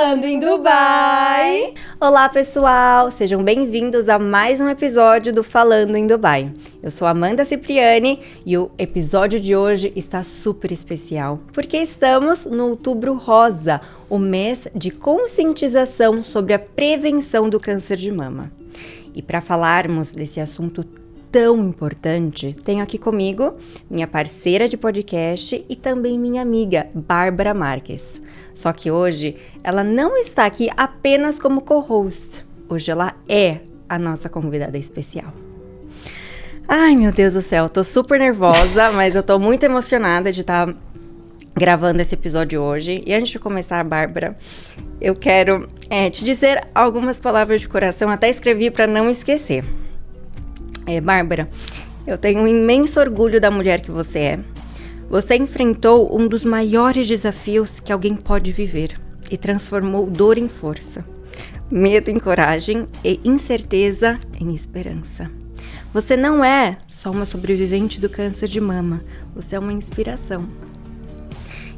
Falando em Dubai! Olá, pessoal! Sejam bem-vindos a mais um episódio do Falando em Dubai. Eu sou Amanda Cipriani e o episódio de hoje está super especial, porque estamos no Outubro Rosa, o mês de conscientização sobre a prevenção do câncer de mama. E para falarmos desse assunto tão importante, tenho aqui comigo minha parceira de podcast e também minha amiga, Bárbara Marques. Só que hoje ela não está aqui apenas como co-host. Hoje ela é a nossa convidada especial. Ai, meu Deus do céu, tô super nervosa, mas eu tô muito emocionada de estar gravando esse episódio hoje. E antes de começar, Bárbara, eu quero te dizer algumas palavras de coração, até escrevi para não esquecer. Bárbara, eu tenho um imenso orgulho da mulher que você é. Você enfrentou um dos maiores desafios que alguém pode viver e transformou dor em força, medo em coragem e incerteza em esperança. Você não é só uma sobrevivente do câncer de mama, você é uma inspiração.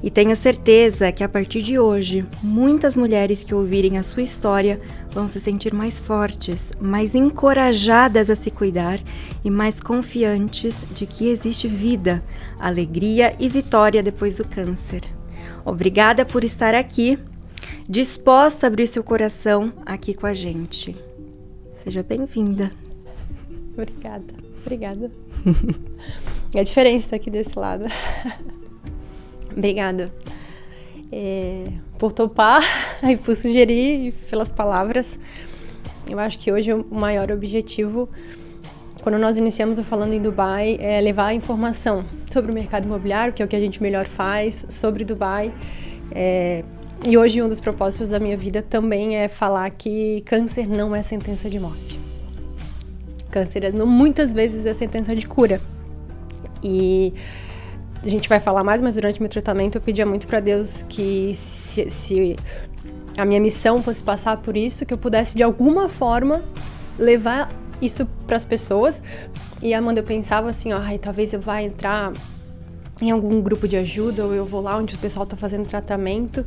E tenho certeza que a partir de hoje, muitas mulheres que ouvirem a sua história vão se sentir mais fortes, mais encorajadas a se cuidar e mais confiantes de que existe vida, alegria e vitória depois do câncer. Obrigada por estar aqui, disposta a abrir seu coração aqui com a gente. Seja bem-vinda. Obrigada. É diferente estar aqui desse lado. Obrigada por topar e por sugerir e pelas palavras. Eu acho que hoje o maior objetivo, quando nós iniciamos o Falando em Dubai, é levar a informação sobre o mercado imobiliário, que é o que a gente melhor faz, sobre Dubai. E hoje um dos propósitos da minha vida também é falar que câncer não é sentença de morte. Câncer muitas vezes é sentença de cura. E a gente vai falar mais, mas durante meu tratamento eu pedia muito para Deus que se a minha missão fosse passar por isso, que eu pudesse de alguma forma levar isso para as pessoas. E Amanda, eu pensava assim, talvez eu vá entrar em algum grupo de ajuda, ou eu vou lá onde o pessoal está fazendo tratamento.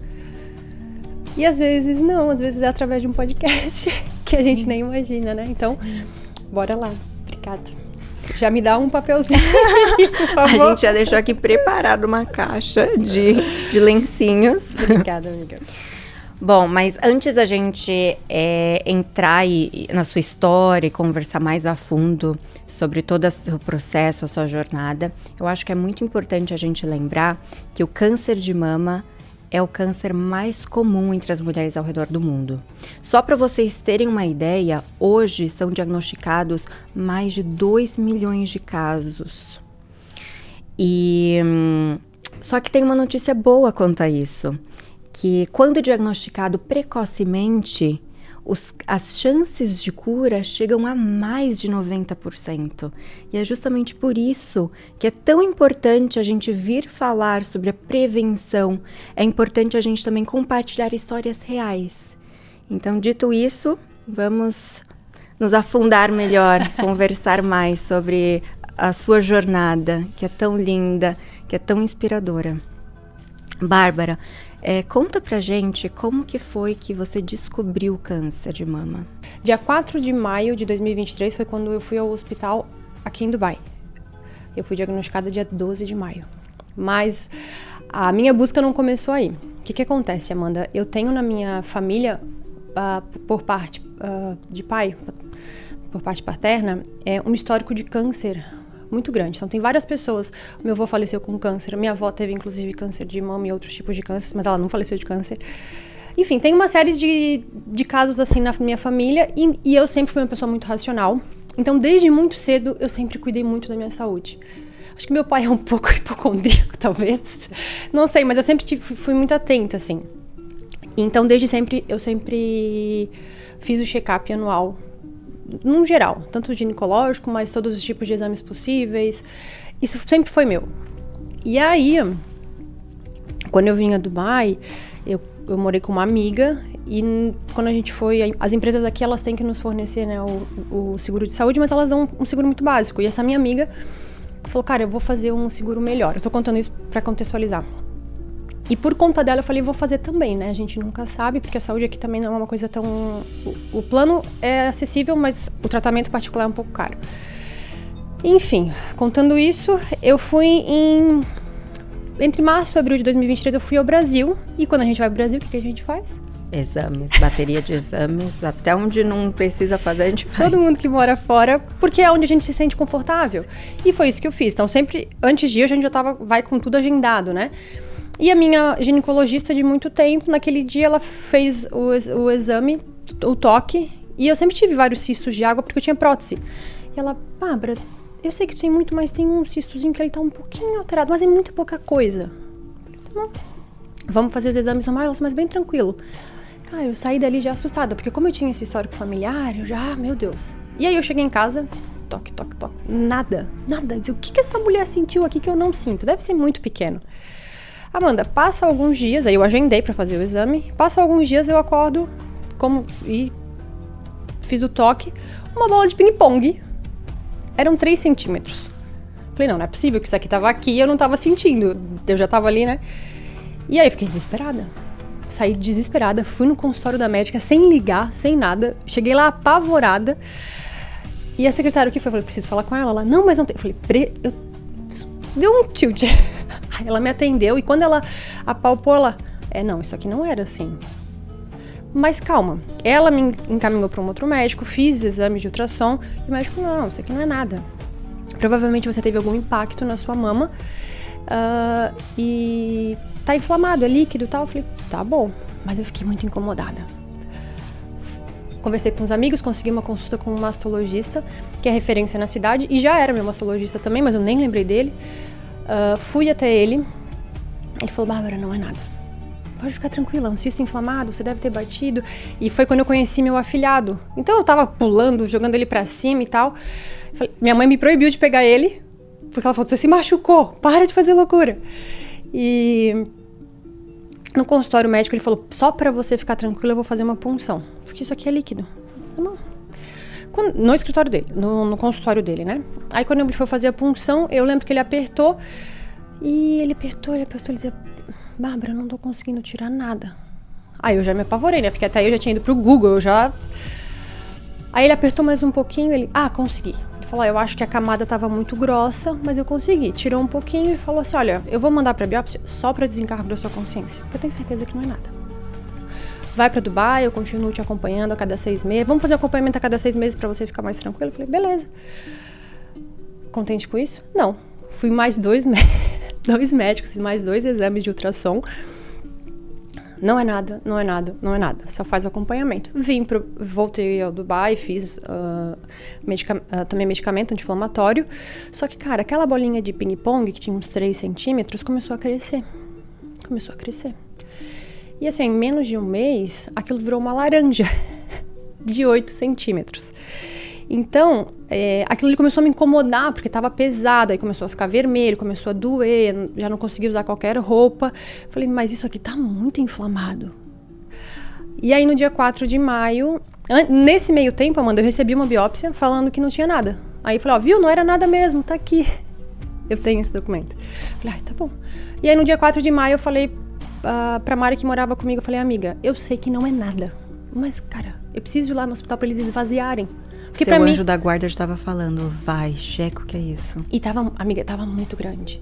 E às vezes não, às vezes é através de um podcast que a gente nem imagina, né? Então, bora lá. Obrigada. Já me dá um papelzinho, por favor. A gente já deixou aqui preparado uma caixa de lencinhos. Obrigada, amiga. Bom, mas antes da gente entrar na sua história e conversar mais a fundo sobre todo o seu processo, a sua jornada, eu acho que é muito importante a gente lembrar que o câncer de mama é o câncer mais comum entre as mulheres ao redor do mundo. Só para vocês terem uma ideia, hoje são diagnosticados mais de 2 milhões de casos. Só que tem uma notícia boa quanto a isso, que quando diagnosticado precocemente, as chances de cura chegam a mais de 90%. E é justamente por isso que é tão importante a gente vir falar sobre a prevenção. É importante a gente também compartilhar histórias reais. Então, dito isso, vamos nos afundar melhor, conversar mais sobre a sua jornada, que é tão linda, que é tão inspiradora. Bárbara, conta pra gente como que foi que você descobriu o câncer de mama. Dia 4 de maio de 2023 foi quando eu fui ao hospital aqui em Dubai. Eu fui diagnosticada dia 12 de maio. Mas a minha busca não começou aí. O que acontece, Amanda? Eu tenho na minha família, por parte de pai, por parte paterna, um histórico de câncer muito grande. Então, tem várias pessoas. O meu avô faleceu com câncer. Minha avó teve, inclusive, câncer de mama e outros tipos de câncer, mas ela não faleceu de câncer. Enfim, tem uma série de casos, assim, na minha família. E eu sempre fui uma pessoa muito racional. Então, desde muito cedo, eu sempre cuidei muito da minha saúde. Acho que meu pai é um pouco hipocondríaco, talvez. Não sei, mas eu sempre fui muito atenta, assim. Então, desde sempre, eu sempre fiz o check-up anual, num geral, tanto ginecológico, mas todos os tipos de exames possíveis. Isso sempre foi meu. E aí, quando eu vim a Dubai, eu morei com uma amiga e quando a gente foi... As empresas aqui, elas têm que nos fornecer, né, o seguro de saúde, mas elas dão um seguro muito básico. E essa minha amiga falou, cara, eu vou fazer um seguro melhor. Eu tô contando isso pra contextualizar. E por conta dela eu falei, vou fazer também, né? A gente nunca sabe, porque a saúde aqui também não é uma coisa tão... O plano é acessível, mas o tratamento particular é um pouco caro. Enfim, contando isso, eu fui entre março e abril de 2023, eu fui ao Brasil. E quando a gente vai ao Brasil, o que a gente faz? Exames, bateria de exames, até onde não precisa fazer, a gente faz. Todo mundo que mora fora, porque é onde a gente se sente confortável. E foi isso que eu fiz. Então, sempre, antes de ir, a gente já vai com tudo agendado, né? E a minha ginecologista de muito tempo, naquele dia, ela fez o exame, o toque, e eu sempre tive vários cistos de água, porque eu tinha prótese. E ela, Bárbara, eu sei que tu tem muito, mas tem um cistozinho que ele tá um pouquinho alterado, mas é muito pouca coisa. Eu falei, tá bom. Vamos fazer os exames normais, mas bem tranquilo. Cara, eu saí dali já assustada, porque como eu tinha esse histórico familiar, eu já, meu Deus. E aí eu cheguei em casa, toque, toque, toque, nada. O que essa mulher sentiu aqui que eu não sinto? Deve ser muito pequeno. Amanda, passa alguns dias, aí eu agendei pra fazer o exame, passa alguns dias eu acordo e fiz o toque, uma bola de ping-pong. Eram 3 centímetros. Falei, não é possível que isso aqui tava aqui e eu não tava sentindo. Eu já tava ali, né? E aí eu fiquei desesperada. Saí desesperada, fui no consultório da médica sem ligar, sem nada. Cheguei lá apavorada. E a secretária o que foi? Eu falei, preciso falar com ela. Ela, não, mas não tem. Eu falei, deu um tilt. Aí ela me atendeu e quando ela apalpou, ela... não, isso aqui não era assim. Mas calma. Ela me encaminhou para um outro médico, fiz exames de ultrassom. E o médico, não, isso aqui não é nada. Provavelmente você teve algum impacto na sua mama. E... tá inflamado, é líquido e tal. Eu falei, tá bom. Mas eu fiquei muito incomodada. Conversei com os amigos, consegui uma consulta com um mastologista, que é referência na cidade, e já era meu mastologista também, mas eu nem lembrei dele. Fui até ele. Ele falou, Bárbara, não é nada. Pode ficar tranquila, é um cisto inflamado, você deve ter batido. E foi quando eu conheci meu afilhado. Então eu tava pulando, jogando ele pra cima e tal. Minha mãe me proibiu de pegar ele, porque ela falou, você se machucou, para de fazer loucura. E no consultório médico ele falou, só pra você ficar tranquila eu vou fazer uma punção, porque isso aqui é líquido. Tá bom. No escritório dele, no consultório dele, né? Aí quando ele foi fazer a punção, eu lembro que ele apertou, ele dizia, Bárbara, eu não tô conseguindo tirar nada. Aí eu já me apavorei, né? Porque até aí eu já tinha ido pro Google, Aí ele apertou mais um pouquinho, consegui. Ele falou, eu acho que a camada tava muito grossa, mas eu consegui. Tirou um pouquinho e falou assim, olha, eu vou mandar pra biópsia só pra desencargo da sua consciência, porque eu tenho certeza que não é nada. Vai pra Dubai, eu continuo te acompanhando a cada 6 meses. Vamos fazer acompanhamento a cada 6 meses pra você ficar mais tranquilo? Eu falei, beleza. Contente com isso? Não. Fui mais 2 médicos, mais 2 exames de ultrassom. Não é nada. Só faz o acompanhamento. Voltei ao Dubai, tomei medicamento anti-inflamatório. Só que, cara, aquela bolinha de ping-pong que tinha uns 3 centímetros começou a crescer. E assim, em menos de um mês, aquilo virou uma laranja de 8 centímetros. Então, aquilo ali começou a me incomodar, porque estava pesado, aí começou a ficar vermelho, começou a doer, já não conseguia usar qualquer roupa. Falei, mas isso aqui tá muito inflamado. E aí, no dia 4 de maio, nesse meio tempo, Amanda, eu recebi uma biópsia falando que não tinha nada. Aí eu falei, viu, não era nada mesmo, tá aqui. Eu tenho esse documento. Falei, tá bom. E aí, no dia 4 de maio, eu falei pra Mari que morava comigo, eu falei, amiga, eu sei que não é nada, mas, cara, eu preciso ir lá no hospital pra eles esvaziarem. Porque seu anjo da guarda estava falando, vai, checa o que é isso. E amiga, tava muito grande.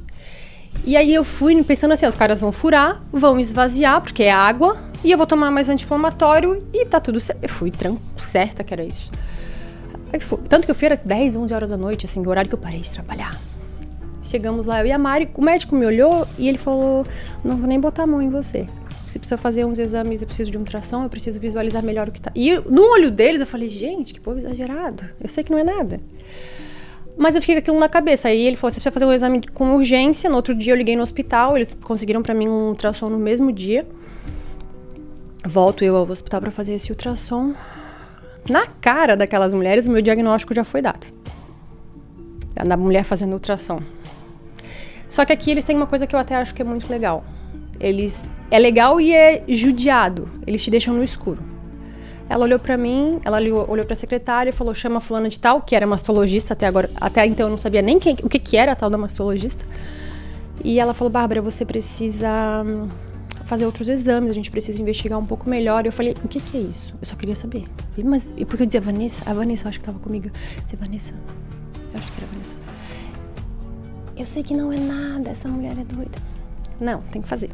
E aí eu fui pensando assim, os caras vão furar, vão esvaziar, porque é água, e eu vou tomar mais anti-inflamatório e tá tudo certo. Eu fui certa que era isso. Aí tanto que eu fui, era 10, 11 horas da noite, assim, o horário que eu parei de trabalhar. Chegamos lá, eu e a Mari, o médico me olhou e ele falou, não vou nem botar a mão em você. Você precisa fazer uns exames, eu preciso de um ultrassom, eu preciso visualizar melhor o que tá. E no olho deles eu falei, gente, que povo exagerado. Eu sei que não é nada. Mas eu fiquei com aquilo na cabeça. Aí ele falou, você precisa fazer um exame com urgência. No outro dia eu liguei no hospital, eles conseguiram pra mim um ultrassom no mesmo dia. Volto eu ao hospital pra fazer esse ultrassom. Na cara daquelas mulheres, o meu diagnóstico já foi dado. Da mulher fazendo ultrassom. Só que aqui eles têm uma coisa que eu até acho que é muito legal. É legal e é judiado. Eles te deixam no escuro. Ela olhou pra mim, ela olhou pra secretária e falou, chama fulana de tal, que era mastologista até então eu não sabia nem o que era a tal da mastologista. E ela falou, Bárbara, você precisa fazer outros exames, a gente precisa investigar um pouco melhor. Eu falei, o que é isso? Eu só queria saber. Eu falei, mas e porque eu dizia a Vanessa, eu acho que tava comigo. Eu dizia, Vanessa, eu acho que era a Vanessa. Eu sei que não é nada, essa mulher é doida. Não, tem que fazer.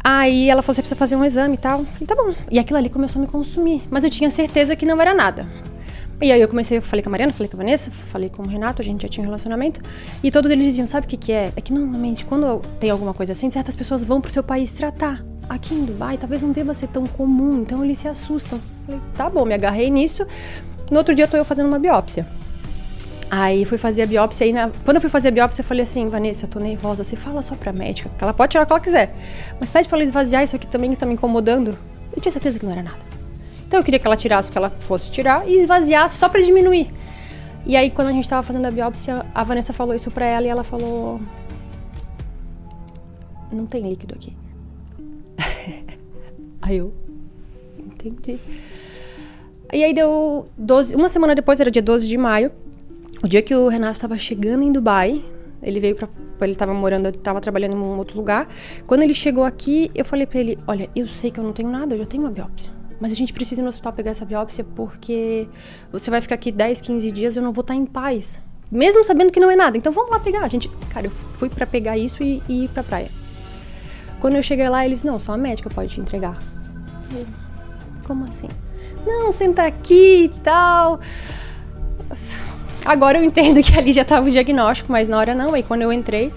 Aí ela falou, você precisa fazer um exame e tal. Eu falei, tá bom. E aquilo ali começou a me consumir, mas eu tinha certeza que não era nada. E aí eu falei com a Mariana, falei com a Vanessa, falei com o Renato, a gente já tinha um relacionamento. E todos eles diziam, sabe o que é? É que normalmente quando tem alguma coisa assim, certas pessoas vão pro seu país tratar. Aqui em Dubai talvez não deva ser tão comum, então eles se assustam. Falei, tá bom, me agarrei nisso. No outro dia eu fazendo uma biópsia. Aí fui fazer a biópsia, quando eu fui fazer a biópsia eu falei assim, Vanessa, eu tô nervosa, você fala só pra médica, que ela pode tirar o que ela quiser. Mas pede pra ela esvaziar isso aqui também que tá me incomodando. Eu tinha certeza que não era nada. Então eu queria que ela tirasse o que ela fosse tirar e esvaziasse só pra diminuir. E aí quando a gente tava fazendo a biópsia, a Vanessa falou isso pra ela e ela falou, não tem líquido aqui. Aí eu entendi. E aí deu uma semana depois, era dia 12 de maio, o dia que o Renato estava chegando em Dubai, ele veio ele estava trabalhando em um outro lugar. Quando ele chegou aqui, eu falei pra ele, olha, eu sei que eu não tenho nada, eu já tenho uma biópsia. Mas a gente precisa ir no hospital pegar essa biópsia porque você vai ficar aqui 10, 15 dias e eu não vou estar em paz. Mesmo sabendo que não é nada. Então vamos lá pegar. Cara, eu fui pra pegar isso e ir pra praia. Quando eu cheguei lá, eles, não, só a médica pode te entregar. Eu falei, como assim? Não, senta aqui e tal. Agora eu entendo que ali já estava o diagnóstico, mas na hora não. Aí quando eu entrei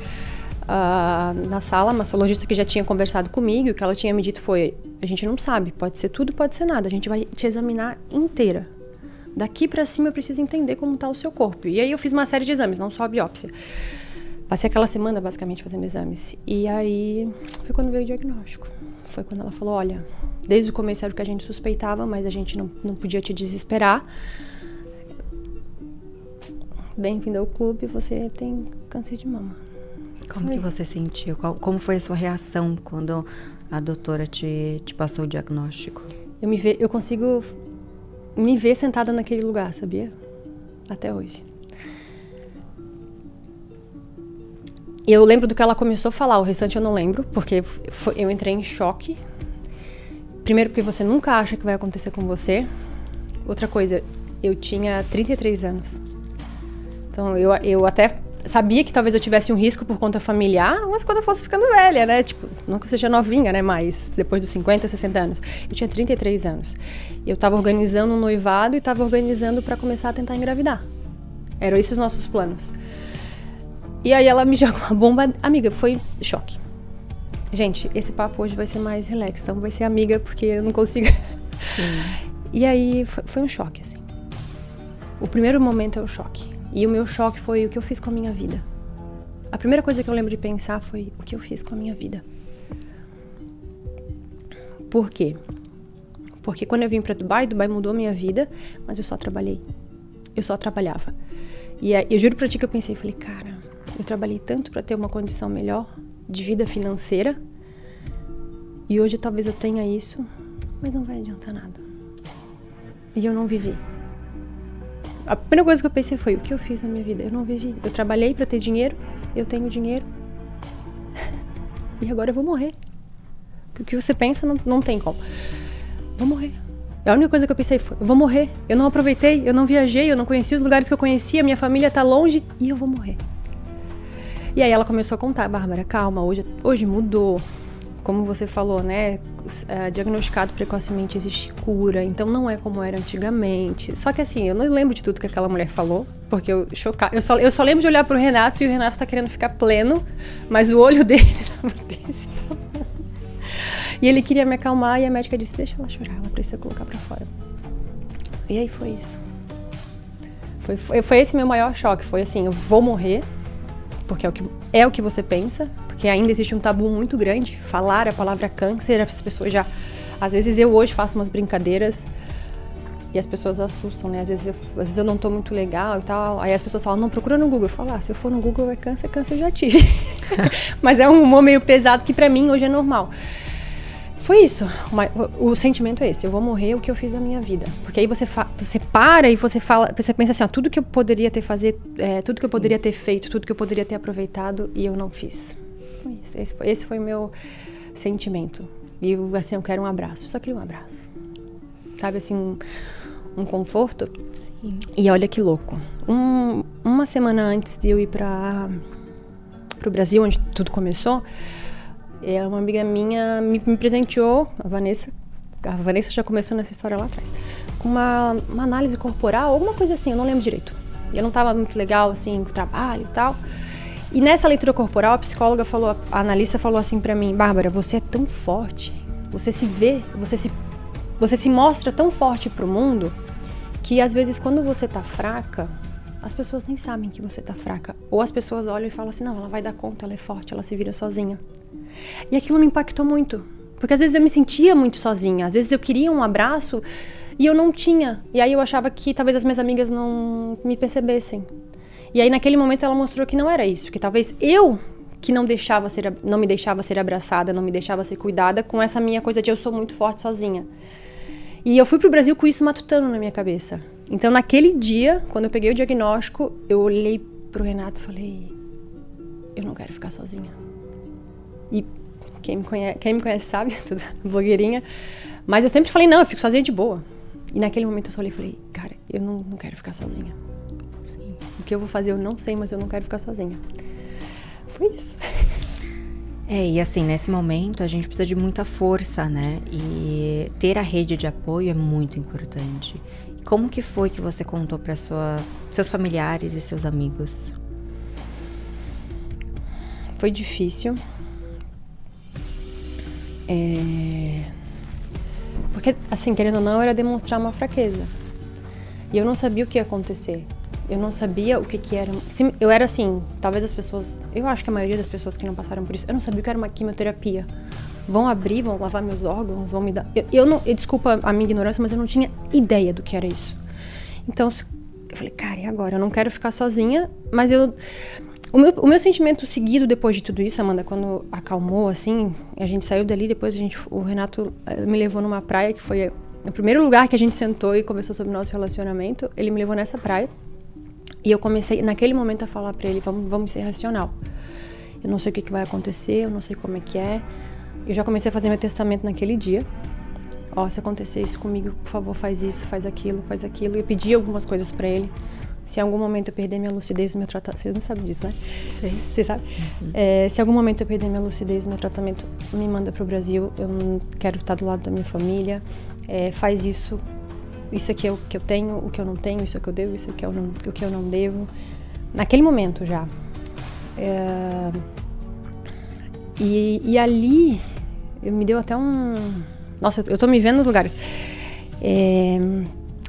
na sala, a mastologista que já tinha conversado comigo, o que ela tinha me dito foi, a gente não sabe, pode ser tudo, pode ser nada, a gente vai te examinar inteira. Daqui pra cima eu preciso entender como tá o seu corpo. E aí eu fiz uma série de exames, não só a biópsia. Passei aquela semana basicamente fazendo exames. E aí foi quando veio o diagnóstico. Foi quando ela falou, olha, desde o começo era o que a gente suspeitava, mas a gente não podia te desesperar. Bem-vindo ao clube, você tem câncer de mama. Como que você sentiu? Como foi a sua reação quando a doutora te passou o diagnóstico? Eu consigo me ver sentada naquele lugar, sabia? Até hoje. Eu lembro do que ela começou a falar, o restante eu não lembro, porque eu entrei em choque. Primeiro porque você nunca acha que vai acontecer com você. Outra coisa, eu tinha 33 anos. Então eu até sabia que talvez eu tivesse um risco por conta familiar, mas quando eu fosse ficando velha, né? Tipo, não que eu seja novinha, né? Mas depois dos 50, 60 anos. Eu tinha 33 anos. Eu tava organizando um noivado e tava organizando pra começar a tentar engravidar. Eram esses os nossos planos. E aí ela me jogou uma bomba. Amiga, foi choque. Gente, esse papo hoje vai ser mais relax, então vai ser amiga, porque eu não consigo... E aí foi um choque, assim. O primeiro momento é o choque. E o meu choque foi o que eu fiz com a minha vida. A primeira coisa que eu lembro de pensar foi o que eu fiz com a minha vida. Por quê? Porque quando eu vim pra Dubai mudou a minha vida, mas eu só trabalhei. Eu só trabalhava. E eu juro pra ti que eu pensei, falei, cara, eu trabalhei tanto pra ter uma condição melhor de vida financeira e hoje talvez eu tenha isso, mas não vai adiantar nada. E eu não vivi. A primeira coisa que eu pensei foi, o que eu fiz na minha vida? Eu não vivi. Eu trabalhei pra ter dinheiro, eu tenho dinheiro e agora eu vou morrer. O que você pensa não tem como. Vou morrer. A única coisa que eu pensei foi, eu vou morrer. Eu não aproveitei, eu não viajei, eu não conheci os lugares que eu conhecia, minha família tá longe e eu vou morrer. E aí ela começou a contar, Bárbara, calma, hoje mudou. Como você falou, né? Diagnosticado precocemente existe cura, então não é como era antigamente. Só que assim, eu não lembro de tudo que aquela mulher falou, porque eu só lembro de olhar pro Renato e o Renato tá querendo ficar pleno, mas o olho dele tava desse tamanho. E ele queria me acalmar e a médica disse, deixa ela chorar, ela precisa colocar pra fora. E aí foi isso. Foi esse meu maior choque, foi assim, eu vou morrer, porque é o que você pensa, porque ainda existe um tabu muito grande, falar a palavra câncer, as pessoas já... Às vezes eu hoje faço umas brincadeiras e as pessoas assustam, né? Às vezes eu não tô muito legal e tal, aí as pessoas falam, não, procura no Google. Eu falo, se eu for no Google é câncer eu já tive. Mas é um humor meio pesado que pra mim hoje é normal. Foi isso, o sentimento é esse, eu vou morrer, o que eu fiz da minha vida. Porque aí você para e você pensa assim, tudo que eu poderia tudo que eu poderia ter feito, tudo que eu poderia ter aproveitado e eu não fiz. Foi isso. Esse foi o meu sentimento. E assim, eu quero um abraço. Eu só queria um abraço. Sabe, assim, um conforto. Sim. E olha que louco. Uma semana antes de eu ir pro Brasil, onde tudo começou, uma amiga minha me presenteou, a Vanessa já começou nessa história lá atrás, com uma análise corporal, alguma coisa assim, eu não lembro direito. Eu não estava muito legal, assim, com o trabalho e tal. E nessa leitura corporal, a psicóloga falou, a analista falou assim pra mim: Bárbara, você é tão forte, você se vê, você se mostra tão forte pro mundo, que às vezes quando você tá fraca, as pessoas nem sabem que você tá fraca. Ou as pessoas olham e falam assim: não, ela vai dar conta, ela é forte, ela se vira sozinha. E aquilo me impactou muito, porque às vezes eu me sentia muito sozinha, às vezes eu queria um abraço e eu não tinha. E aí eu achava que talvez as minhas amigas não me percebessem. E aí naquele momento ela mostrou que não era isso, que talvez eu que não me deixava ser abraçada, não me deixava ser cuidada, com essa minha coisa de eu sou muito forte sozinha. E eu fui pro Brasil com isso matutando na minha cabeça. Então naquele dia, quando eu peguei o diagnóstico, eu olhei pro Renato e falei: eu não quero ficar sozinha. E quem me conhece sabe, toda blogueirinha. Mas eu sempre falei: não, eu fico sozinha de boa. E naquele momento eu só olhei e falei: cara, eu não quero ficar sozinha. Sim. O que eu vou fazer eu não sei, mas eu não quero ficar sozinha. Foi isso. E assim, nesse momento a gente precisa de muita força, né? E ter a rede de apoio é muito importante. Como que foi que você contou para seus familiares e seus amigos? Foi difícil. Porque, assim, querendo ou não, era demonstrar uma fraqueza. E eu não sabia o que ia acontecer. Eu não sabia o que era. Eu era assim, talvez as pessoas... Eu acho que a maioria das pessoas que não passaram por isso, eu não sabia o que era uma quimioterapia. Vão abrir, vão lavar meus órgãos, vão me dar... Desculpa a minha ignorância, mas eu não tinha ideia do que era isso. Então, eu falei: cara, e agora? Eu não quero ficar sozinha, mas O meu sentimento seguido depois de tudo isso, Amanda, quando acalmou, assim, a gente saiu dali, depois o Renato me levou numa praia, que foi o primeiro lugar que a gente sentou e conversou sobre o nosso relacionamento. Ele me levou nessa praia e eu comecei, naquele momento, a falar pra ele: vamos ser racional. Eu não sei o que vai acontecer, eu não sei como é que é. Eu já comecei a fazer meu testamento naquele dia. Se acontecer isso comigo, por favor, faz isso, faz aquilo, faz aquilo. Eu pedi algumas coisas pra ele. Se em algum momento eu perder minha lucidez no meu tratamento... Você não sabe disso, né? Sei. Você sabe? Uhum. Se em algum momento eu perder minha lucidez no meu tratamento, me manda pro Brasil. Eu não quero estar do lado da minha família. Faz isso. Isso aqui é o que eu tenho, o que eu não tenho. Isso é o que eu devo, isso aqui é o que eu não devo. Naquele momento já. E ali, me deu até um... Nossa, eu tô me vendo nos lugares.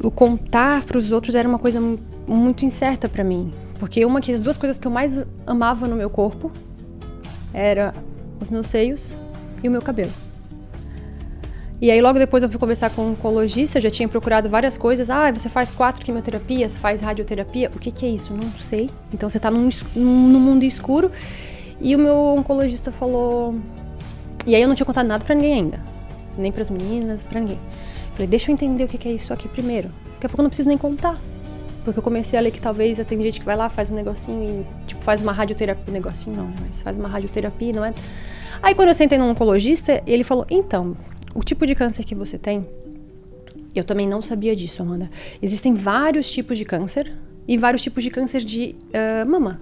O contar pros outros era uma coisa muito incerta pra mim, porque as duas coisas que eu mais amava no meu corpo era os meus seios e o meu cabelo. E aí logo depois eu fui conversar com um oncologista, eu já tinha procurado várias coisas. Você faz 4 quimioterapias, faz radioterapia, o que é isso? Não sei. Então você tá num mundo escuro. E o meu oncologista falou... E aí eu não tinha contado nada pra ninguém ainda, nem pras meninas, pra ninguém. Falei: deixa eu entender o que é isso aqui primeiro. Daqui a pouco eu não preciso nem contar. Porque eu comecei a ler que talvez tem gente que vai lá, faz um negocinho e, faz uma radioterapia. Negocinho não, mas faz uma radioterapia, não é? Aí quando eu sentei num oncologista, ele falou: então, o tipo de câncer que você tem, eu também não sabia disso, Amanda. Existem vários tipos de câncer e vários tipos de câncer de mama.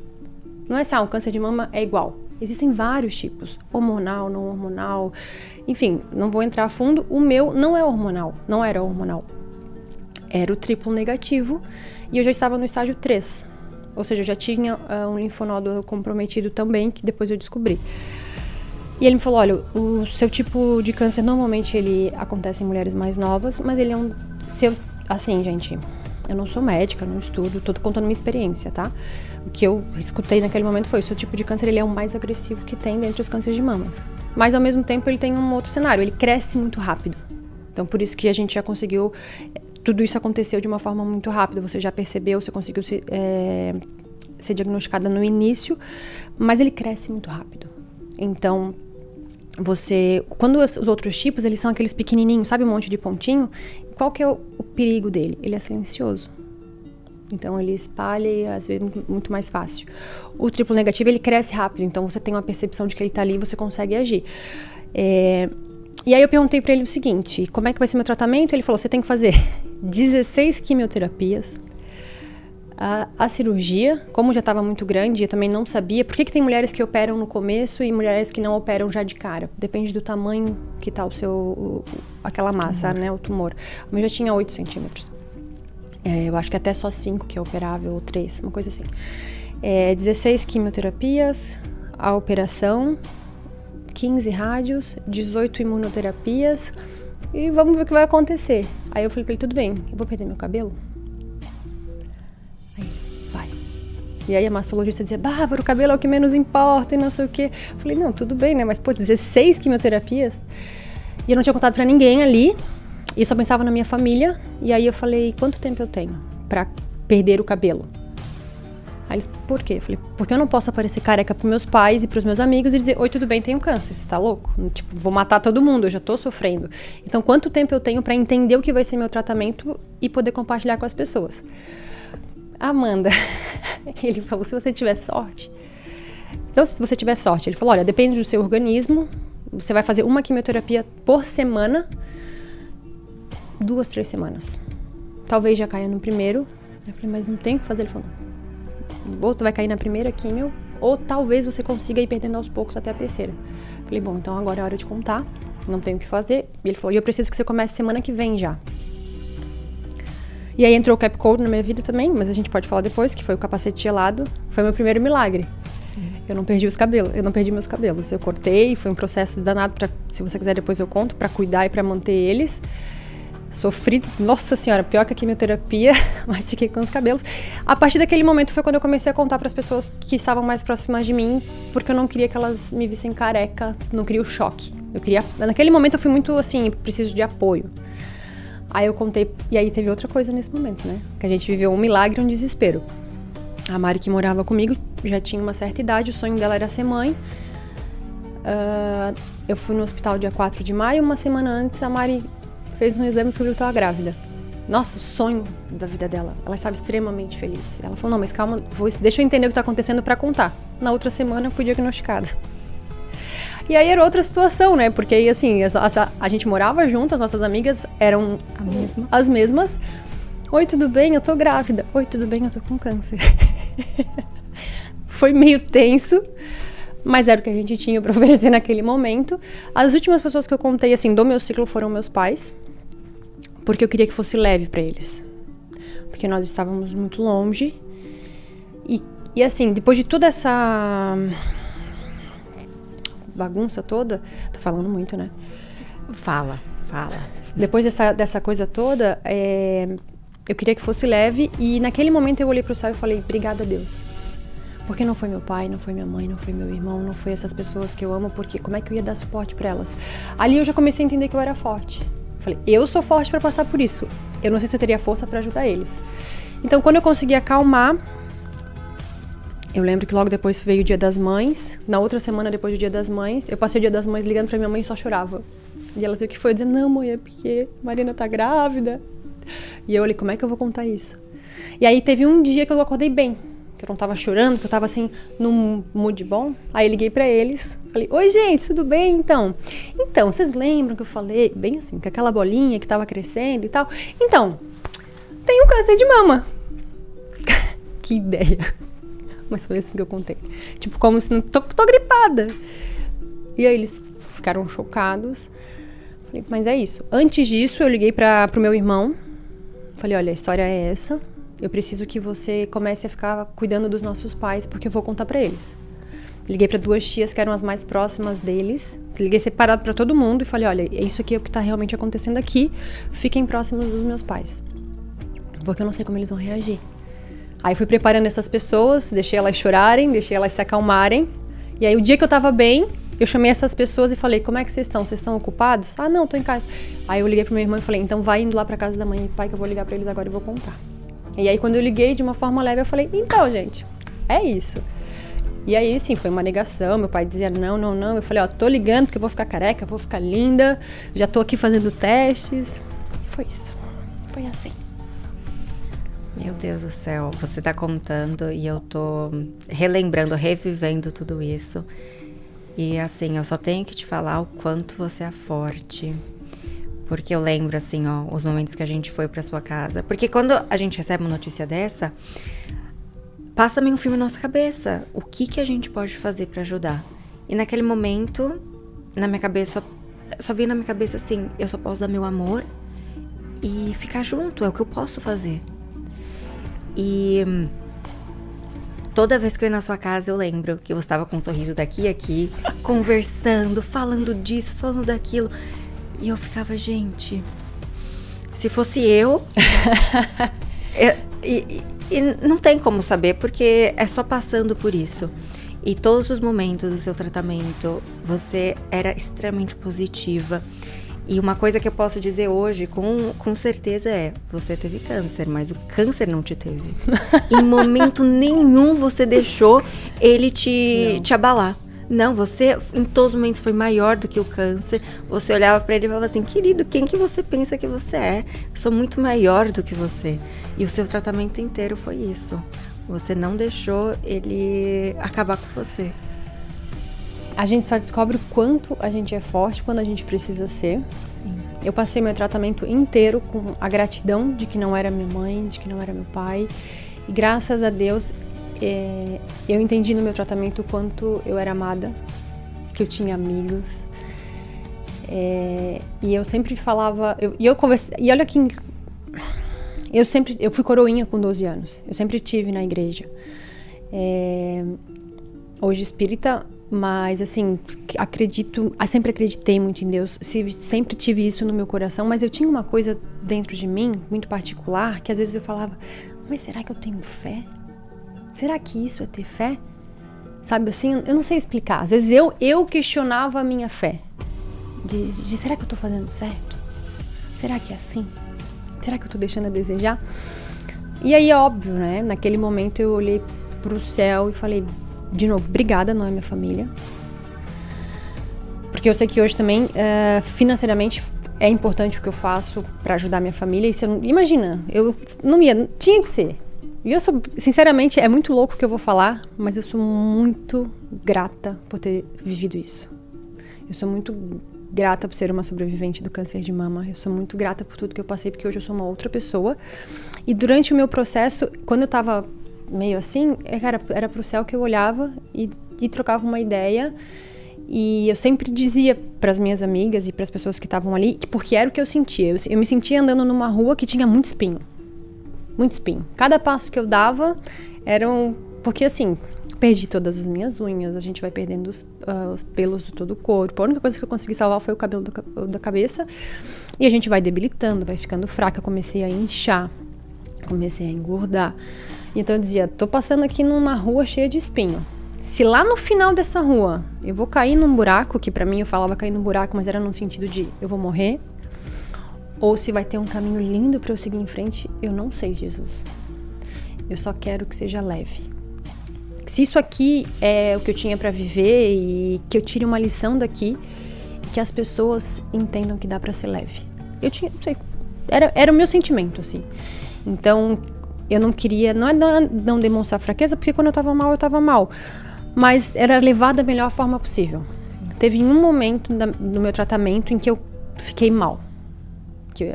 Não é assim, um câncer de mama é igual. Existem vários tipos, hormonal, não hormonal, enfim, não vou entrar a fundo. O meu não é hormonal, não era hormonal. Era o triplo negativo e eu já estava no estágio 3. Ou seja, eu já tinha um linfonodo comprometido também, que depois eu descobri. E ele me falou: olha, o seu tipo de câncer normalmente ele acontece em mulheres mais novas, mas ele é assim, gente, eu não sou médica, não estudo, tô contando minha experiência, tá? O que eu escutei naquele momento foi: o seu tipo de câncer ele é o mais agressivo que tem dentre os cânceres de mama. Mas ao mesmo tempo ele tem um outro cenário, ele cresce muito rápido. Então por isso que a gente já conseguiu... Tudo isso aconteceu de uma forma muito rápida. Você já percebeu, você conseguiu ser diagnosticada no início, mas ele cresce muito rápido. Então, quando os outros tipos, eles são aqueles pequenininhos, sabe, um monte de pontinho? Qual que é o perigo dele? Ele é silencioso. Então, ele espalha e, às vezes, muito mais fácil. O triplo negativo, ele cresce rápido. Então, você tem uma percepção de que ele está ali e você consegue agir. E aí eu perguntei pra ele o seguinte, como é que vai ser meu tratamento? Ele falou, você tem que fazer 16 quimioterapias, a cirurgia, como já estava muito grande, eu também não sabia. Por que tem mulheres que operam no começo e mulheres que não operam já de cara? Depende do tamanho que tá aquela massa, né, o tumor. O meu já tinha 8 centímetros. Eu acho que até só 5 que é operável, ou 3, uma coisa assim. 16 quimioterapias, a operação, 15 rádios, 18 imunoterapias e vamos ver o que vai acontecer. Aí eu falei pra ele, tudo bem, eu vou perder meu cabelo? Aí, vai. E aí a mastologista dizia, Bárbara, o cabelo é o que menos importa e não sei o quê. Eu falei, não, tudo bem, né, mas pô, 16 quimioterapias? E eu não tinha contado pra ninguém ali, e só pensava na minha família. E aí eu falei, quanto tempo eu tenho pra perder o cabelo? Aí eles, por quê? Eu falei, porque eu não posso aparecer careca pros meus pais e pros meus amigos e dizer, oi, tudo bem, tenho câncer, você tá louco? Tipo, vou matar todo mundo, eu já tô sofrendo. Então, quanto tempo eu tenho pra entender o que vai ser meu tratamento e poder compartilhar com as pessoas? Amanda, ele falou, se você tiver sorte... Então, se você tiver sorte, ele falou, olha, depende do seu organismo, você vai fazer uma quimioterapia por semana, 2, 3 semanas. Talvez já caia no primeiro. Eu falei, mas não tem o que fazer? Ele falou, ou tu vai cair na primeira quimio, ou talvez você consiga ir perdendo aos poucos até a terceira. Falei, bom, então agora é hora de contar, não tenho o que fazer. E ele falou, e eu preciso que você comece semana que vem já. E aí entrou o Cap Code na minha vida também, mas a gente pode falar depois, que foi o capacete gelado. Foi meu primeiro milagre. Sim. Eu não perdi meus cabelos. Eu cortei, foi um processo danado, se você quiser depois eu conto, pra cuidar e pra manter eles. Sofri, nossa senhora, pior que a quimioterapia, mas fiquei com os cabelos. A partir daquele momento foi quando eu comecei a contar para as pessoas que estavam mais próximas de mim, porque eu não queria que elas me vissem careca, não queria o choque. Naquele momento eu fui muito assim, preciso de apoio. Aí eu contei, e aí teve outra coisa nesse momento, né? Que a gente viveu um milagre, um desespero. A Mari, que morava comigo, já tinha uma certa idade, o sonho dela era ser mãe. Eu fui no hospital dia 4 de maio, uma semana antes a Mari fez um exame e descobriu que estava grávida. Nossa, o sonho da vida dela. Ela estava extremamente feliz. Ela falou, não, mas calma, deixa eu entender o que está acontecendo para contar. Na outra semana eu fui diagnosticada. E aí era outra situação, né? Porque aí, assim, a gente morava junto, as nossas amigas eram as mesmas. Oi, tudo bem? Eu tô grávida. Oi, tudo bem? Eu tô com câncer. Foi meio tenso, mas era o que a gente tinha para oferecer naquele momento. As últimas pessoas que eu contei, assim, do meu ciclo foram meus pais, porque eu queria que fosse leve para eles, porque nós estávamos muito longe. E assim, depois de toda essa bagunça toda, tô falando muito, né? Fala. Depois dessa coisa toda, eu queria que fosse leve, e naquele momento eu olhei pro céu e falei, obrigada a Deus. Porque não foi meu pai, não foi minha mãe, não foi meu irmão, não foi essas pessoas que eu amo, porque como é que eu ia dar suporte pra elas? Ali eu já comecei a entender que eu era forte. Falei, eu sou forte pra passar por isso. Eu não sei se eu teria força pra ajudar eles. Então, quando eu consegui acalmar, eu lembro que logo depois veio o Dia das Mães. Na outra semana depois do Dia das Mães, eu passei o Dia das Mães ligando pra minha mãe e só chorava. E ela dizia o que foi, eu dizia, não, mãe, é porque Marina tá grávida. E eu olhei, como é que eu vou contar isso? E aí teve um dia que eu acordei bem, que eu não tava chorando, que eu tava assim, num mood bom. Aí eu liguei pra eles, falei, oi gente, tudo bem então? Então, vocês lembram que eu falei, bem assim, que aquela bolinha que tava crescendo e tal? Então, tenho câncer de mama. Que ideia. Mas foi assim que eu contei. Tipo, como se não tô gripada. E aí eles ficaram chocados. Falei, mas é isso. Antes disso, eu liguei pro meu irmão. Falei, olha, a história é essa. Eu preciso que você comece a ficar cuidando dos nossos pais, porque eu vou contar pra eles. Liguei pra 2 tias que eram as mais próximas deles. Liguei separado pra todo mundo e falei, olha, é isso aqui é o que tá realmente acontecendo aqui. Fiquem próximos dos meus pais. Porque eu não sei como eles vão reagir. Aí fui preparando essas pessoas, deixei elas chorarem, deixei elas se acalmarem. E aí o dia que eu tava bem, eu chamei essas pessoas e falei, como é que vocês estão? Vocês estão ocupados? Ah, não, tô em casa. Aí eu liguei pro meu irmão e falei, então vai indo lá pra casa da mãe e pai que eu vou ligar pra eles agora e vou contar. E aí quando eu liguei de uma forma leve, eu falei, então gente, é isso. E aí sim, foi uma negação, meu pai dizia não. Eu falei, ó, tô ligando porque eu vou ficar careca, vou ficar linda, já tô aqui fazendo testes. E foi isso, foi assim. Meu Deus do céu, você tá contando e eu tô relembrando, revivendo tudo isso. E assim, eu só tenho que te falar o quanto você é forte. Porque eu lembro, assim, os momentos que a gente foi pra sua casa. Porque quando a gente recebe uma notícia dessa, passa meio um filme na nossa cabeça. O que a gente pode fazer pra ajudar? E naquele momento, na minha cabeça, só vinha na minha cabeça assim, eu só posso dar meu amor e ficar junto, é o que eu posso fazer. E toda vez que eu ia na sua casa, eu lembro que você estava com um sorriso daqui e aqui, conversando, falando disso, falando daquilo. E eu ficava, gente, se fosse eu... e não tem como saber, porque é só passando por isso. E todos os momentos do seu tratamento, você era extremamente positiva. E uma coisa que eu posso dizer hoje, com certeza você teve câncer, mas o câncer não te teve. Em momento nenhum você deixou ele te abalar. Não, você em todos os momentos foi maior do que o câncer. Você olhava pra ele e falava assim, querido, quem que você pensa que você é? Eu sou muito maior do que você. E o seu tratamento inteiro foi isso. Você não deixou ele acabar com você. A gente só descobre o quanto a gente é forte quando a gente precisa ser. Sim. Eu passei meu tratamento inteiro com a gratidão de que não era minha mãe, de que não era meu pai. E graças a Deus, eu entendi no meu tratamento o quanto eu era amada, que eu tinha amigos. E eu sempre falava... E olha que... Eu fui coroinha com 12 anos. Eu sempre tive na igreja. Hoje espírita, mas assim, sempre acreditei muito em Deus. Sempre tive isso no meu coração, mas eu tinha uma coisa dentro de mim, muito particular, que às vezes eu falava, mas será que eu tenho fé? Será que isso é ter fé? Sabe assim, eu não sei explicar. Às vezes eu questionava a minha fé. De será que eu tô fazendo certo? Será que é assim? Será que eu tô deixando a desejar? E aí, óbvio, né? Naquele momento eu olhei pro céu e falei, de novo, obrigada, não é minha família. Porque eu sei que hoje também, financeiramente, é importante o que eu faço pra ajudar minha família. E imagina, eu não ia, tinha que ser. E eu sou, sinceramente, é muito louco o que eu vou falar, mas eu sou muito grata por ter vivido isso. Eu sou muito grata por ser uma sobrevivente do câncer de mama. Eu sou muito grata por tudo que eu passei, porque hoje eu sou uma outra pessoa. E durante o meu processo, quando eu tava meio assim, era pro céu que eu olhava e trocava uma ideia. E eu sempre dizia pras minhas amigas e pras pessoas que estavam ali, porque era o que eu sentia. Eu me sentia andando numa rua que tinha muito espinho. Muito espinho. Cada passo que eu dava porque assim, perdi todas as minhas unhas, a gente vai perdendo os pelos de todo o corpo. A única coisa que eu consegui salvar foi o cabelo da cabeça. E a gente vai debilitando, vai ficando fraca. Eu comecei a inchar, comecei a engordar. Então eu dizia, tô passando aqui numa rua cheia de espinho. Se lá no final dessa rua eu vou cair num buraco, que pra mim eu falava cair num buraco, mas era no sentido de eu vou morrer, ou se vai ter um caminho lindo pra eu seguir em frente, eu não sei, Jesus. Eu só quero que seja leve. Se isso aqui é o que eu tinha pra viver e que eu tire uma lição daqui, que as pessoas entendam que dá pra ser leve. Eu tinha, não sei, era o meu sentimento, assim. Então, eu não queria, não demonstrar fraqueza, porque quando eu tava mal. Mas era levar da melhor forma possível. Teve um momento no meu tratamento em que eu fiquei mal. Que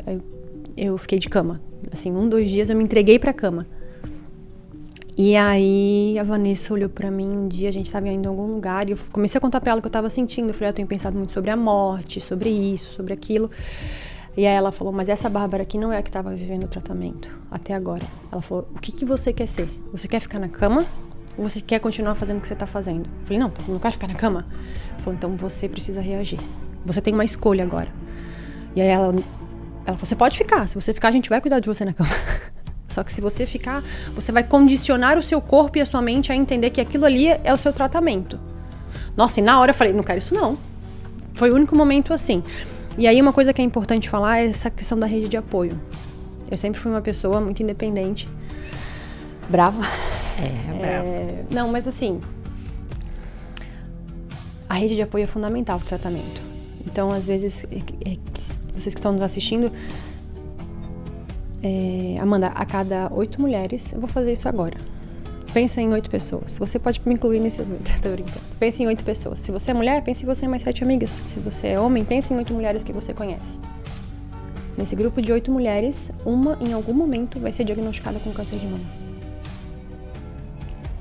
eu fiquei de cama. Assim, 2 dias eu me entreguei pra cama. E aí a Vanessa olhou pra mim um dia, a gente tava indo em algum lugar, e eu comecei a contar pra ela o que eu tava sentindo. Eu falei, eu tenho pensado muito sobre a morte, sobre isso, sobre aquilo. E aí ela falou, mas essa Bárbara aqui não é a que tava vivendo o tratamento até agora. Ela falou, o que você quer ser? Você quer ficar na cama? Ou você quer continuar fazendo o que você tá fazendo? Eu falei, não quero ficar na cama. Ela falou, então você precisa reagir. Você tem uma escolha agora. E aí ela falou, você pode ficar. Se você ficar, a gente vai cuidar de você na cama. Só que se você ficar, você vai condicionar o seu corpo e a sua mente a entender que aquilo ali é o seu tratamento. Nossa, e na hora eu falei, não quero isso não. Foi o único momento assim. E aí uma coisa que é importante falar é essa questão da rede de apoio. Eu sempre fui uma pessoa muito independente. Brava. Brava. Não, mas assim, a rede de apoio é fundamental para o tratamento. Então, às vezes, vocês que estão nos assistindo, Amanda, a cada 8 mulheres, eu vou fazer isso agora. pensa em 8 pessoas. Você pode me incluir nesses 8, tô brincando. Pensa em 8 pessoas. Se você é mulher, pense em você e mais 7 amigas. Se você é homem, pense em 8 mulheres que você conhece. Nesse grupo de 8 mulheres, uma, em algum momento, vai ser diagnosticada com câncer de mama.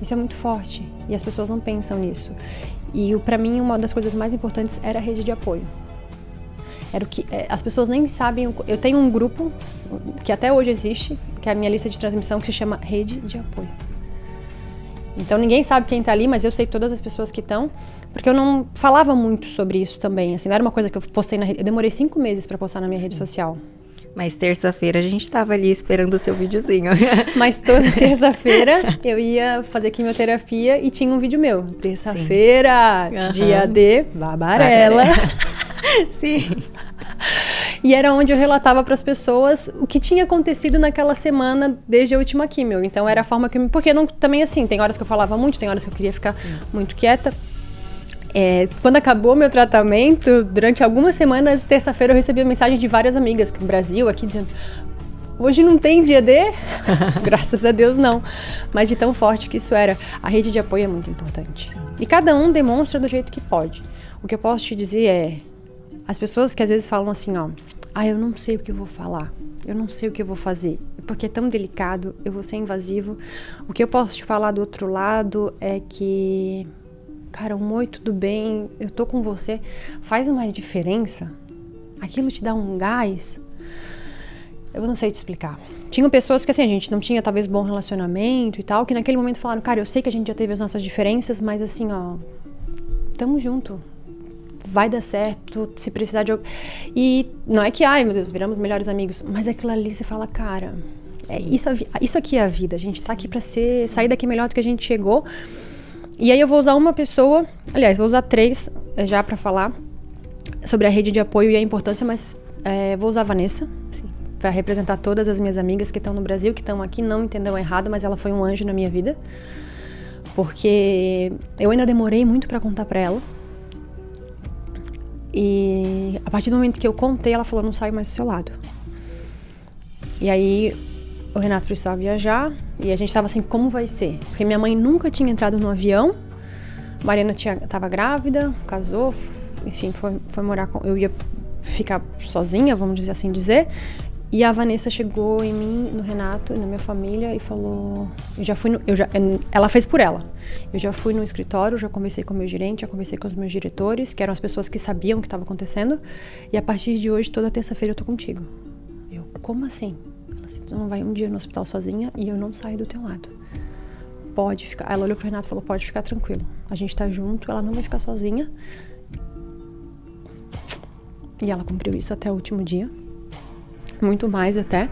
Isso é muito forte e as pessoas não pensam nisso. E pra mim, uma das coisas mais importantes era a rede de apoio. Era o que as pessoas nem sabem. Eu tenho um grupo que até hoje existe, que é a minha lista de transmissão, que se chama Rede de Apoio. Então ninguém sabe quem tá ali, mas eu sei todas as pessoas que estão, porque eu não falava muito sobre isso também. Assim, não era uma coisa que eu postei na rede. Eu demorei 5 meses para postar na minha rede social. Mas terça-feira a gente tava ali esperando o seu videozinho. Mas toda terça-feira eu ia fazer quimioterapia e tinha um vídeo meu. Terça-feira, dia de Babarella. Sim. E era onde eu relatava para as pessoas o que tinha acontecido naquela semana desde a última quimio. Então era a forma que eu porque não, também assim, tem horas que eu falava muito, tem horas que eu queria ficar muito quieta. Quando acabou meu tratamento, durante algumas semanas, terça-feira eu recebia mensagem de várias amigas do Brasil aqui dizendo: hoje não tem dia D? Graças a Deus não. Mas de tão forte que isso era. A rede de apoio é muito importante. E cada um demonstra do jeito que pode. O que eu posso te dizer é, as pessoas que às vezes falam assim, ó, eu não sei o que eu vou falar, eu não sei o que eu vou fazer, porque é tão delicado, eu vou ser invasivo. O que eu posso te falar do outro lado é que, cara, um oi, tudo bem, eu tô com você, faz uma diferença, aquilo te dá um gás, eu não sei te explicar. Tinham pessoas que assim, a gente não tinha talvez bom relacionamento e tal, que naquele momento falaram, cara, eu sei que a gente já teve as nossas diferenças, mas assim, ó, tamo junto. Vai dar certo, se precisar de... E não é que, ai meu Deus, viramos melhores amigos, mas aquilo ali você fala, cara, isso aqui é a vida, a gente tá aqui pra sair daqui melhor do que a gente chegou. E aí eu vou usar uma pessoa, aliás, vou usar 3 já pra falar sobre a rede de apoio e a importância, mas vou usar a Vanessa, pra representar todas as minhas amigas que estão no Brasil, que estão aqui, não entendam errado, mas ela foi um anjo na minha vida, porque eu ainda demorei muito pra contar pra ela. E a partir do momento que eu contei, ela falou, não saio mais do seu lado. E aí o Renato precisava viajar e a gente tava assim, como vai ser? Porque minha mãe nunca tinha entrado no avião, Mariana tava grávida, casou, enfim, foi morar com... Eu ia ficar sozinha, vamos dizer assim dizer. E a Vanessa chegou em mim, no Renato, na minha família e falou... ela fez por ela. Eu já fui no escritório, já conversei com o meu gerente, já conversei com os meus diretores, que eram as pessoas que sabiam o que estava acontecendo. E a partir de hoje, toda terça-feira eu tô contigo. Eu, como assim? Ela assim, tu não vai um dia no hospital sozinha e eu não saio do teu lado. Pode ficar... Ela olhou pro Renato e falou, pode ficar tranquilo. A gente tá junto, ela não vai ficar sozinha. E ela cumpriu isso até o último dia. Muito mais até.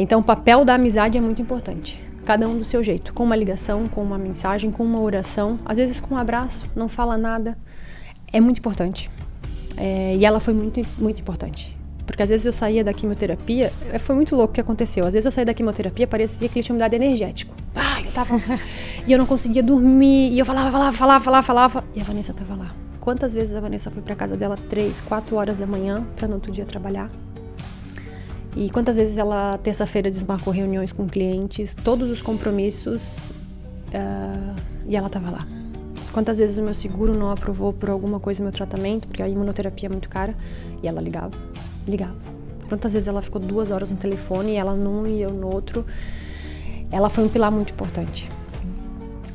Então o papel da amizade é muito importante. Cada um do seu jeito. Com uma ligação, com uma mensagem, com uma oração. Às vezes com um abraço, não fala nada. É muito importante. E ela foi muito, muito importante. Porque às vezes eu saía da quimioterapia, foi muito louco o que aconteceu. Às vezes eu saía da quimioterapia, parecia que ele tinha me dado energético. Eu tava... e eu não conseguia dormir. E eu falava. E a Vanessa tava lá. Quantas vezes a Vanessa foi pra casa dela 3, 4 horas da manhã pra no outro dia trabalhar? E quantas vezes ela, terça-feira, desmarcou reuniões com clientes, todos os compromissos, e ela estava lá. Quantas vezes o meu seguro não aprovou por alguma coisa o meu tratamento, porque a imunoterapia é muito cara, e ela ligava. Quantas vezes ela ficou 2 horas no telefone, e ela num e eu no outro. Ela foi um pilar muito importante.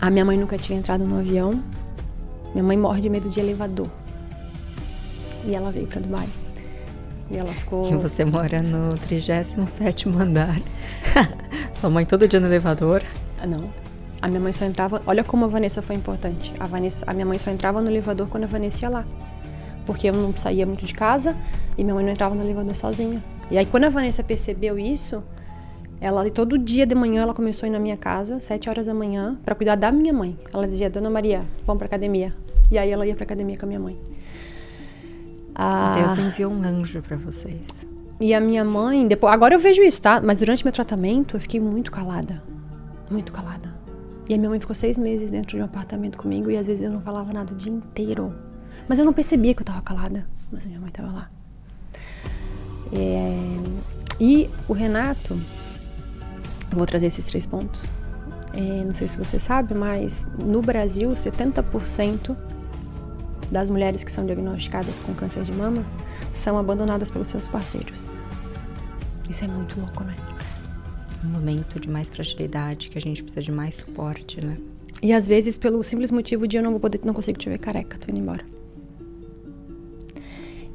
A minha mãe nunca tinha entrado no avião. Minha mãe morre de medo de elevador. E ela veio para Dubai. E ela ficou... E você mora no 37º andar. Sua mãe todo dia no elevador? Não. A minha mãe só entrava... Olha como a Vanessa foi importante. A minha mãe só entrava no elevador quando a Vanessa ia lá. Porque eu não saía muito de casa e minha mãe não entrava no elevador sozinha. E aí quando a Vanessa percebeu isso, todo dia de manhã ela começou a ir na minha casa, 7 horas da manhã, para cuidar da minha mãe. Ela dizia, Dona Maria, vamos pra academia. E aí ela ia pra academia com a minha mãe. Deus enviou um anjo pra vocês. E a minha mãe, depois, agora eu vejo isso, tá? Mas durante meu tratamento eu fiquei muito calada. Muito calada. E a minha mãe ficou 6 meses dentro de um apartamento comigo e às vezes eu não falava nada o dia inteiro. Mas eu não percebia que eu tava calada. Mas a minha mãe tava lá. E o Renato, eu vou trazer esses 3 pontos. Não sei se você sabe, mas no Brasil, 70% das mulheres que são diagnosticadas com câncer de mama são abandonadas pelos seus parceiros. Isso é muito louco, né? Um momento de mais fragilidade, que a gente precisa de mais suporte, né? E às vezes pelo simples motivo de eu não consigo te ver careca, tô indo embora.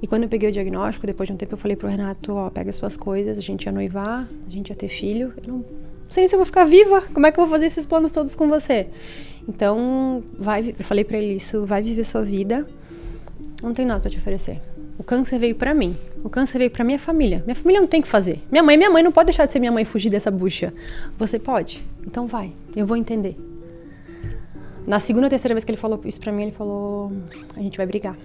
E quando eu peguei o diagnóstico, depois de um tempo eu falei pro Renato, pega as suas coisas, a gente ia noivar, a gente ia ter filho. Eu não sei nem se eu vou ficar viva, como é que eu vou fazer esses planos todos com você? Então, eu falei pra ele isso, vai viver sua vida, não tem nada pra te oferecer. O câncer veio pra mim, o câncer veio pra minha família. Minha família não tem o que fazer. Minha mãe não pode deixar de ser minha mãe e fugir dessa bucha. Você pode? Então vai, eu vou entender. Na segunda ou terceira vez que ele falou isso pra mim, ele falou, a gente vai brigar.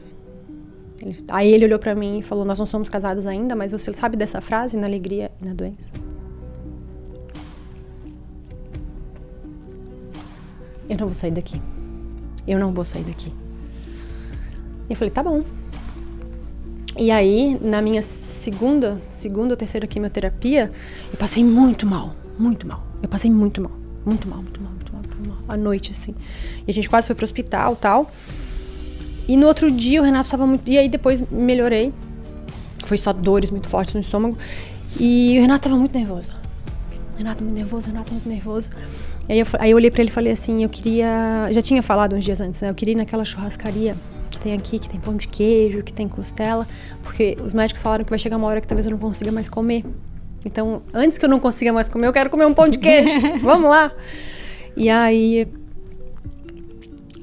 Aí ele olhou pra mim e falou, nós não somos casados ainda, mas você sabe dessa frase, na alegria e na doença? Eu não vou sair daqui. Eu não vou sair daqui. E eu falei, tá bom. E aí, na minha segunda ou terceira quimioterapia, eu passei muito mal. Eu passei muito mal. Muito mal. À noite, assim. E a gente quase foi pro hospital e tal. E no outro dia o Renato estava muito... E aí depois melhorei. Foi só dores muito fortes no estômago. E o Renato estava muito nervoso. Renato muito nervoso. E aí eu olhei pra ele e falei assim, eu queria... Já tinha falado uns dias antes, né? Eu queria ir naquela churrascaria que tem aqui, que tem pão de queijo, que tem costela. Porque os médicos falaram que vai chegar uma hora que talvez eu não consiga mais comer. Então, antes que eu não consiga mais comer, eu quero comer um pão de queijo. Vamos lá. E aí...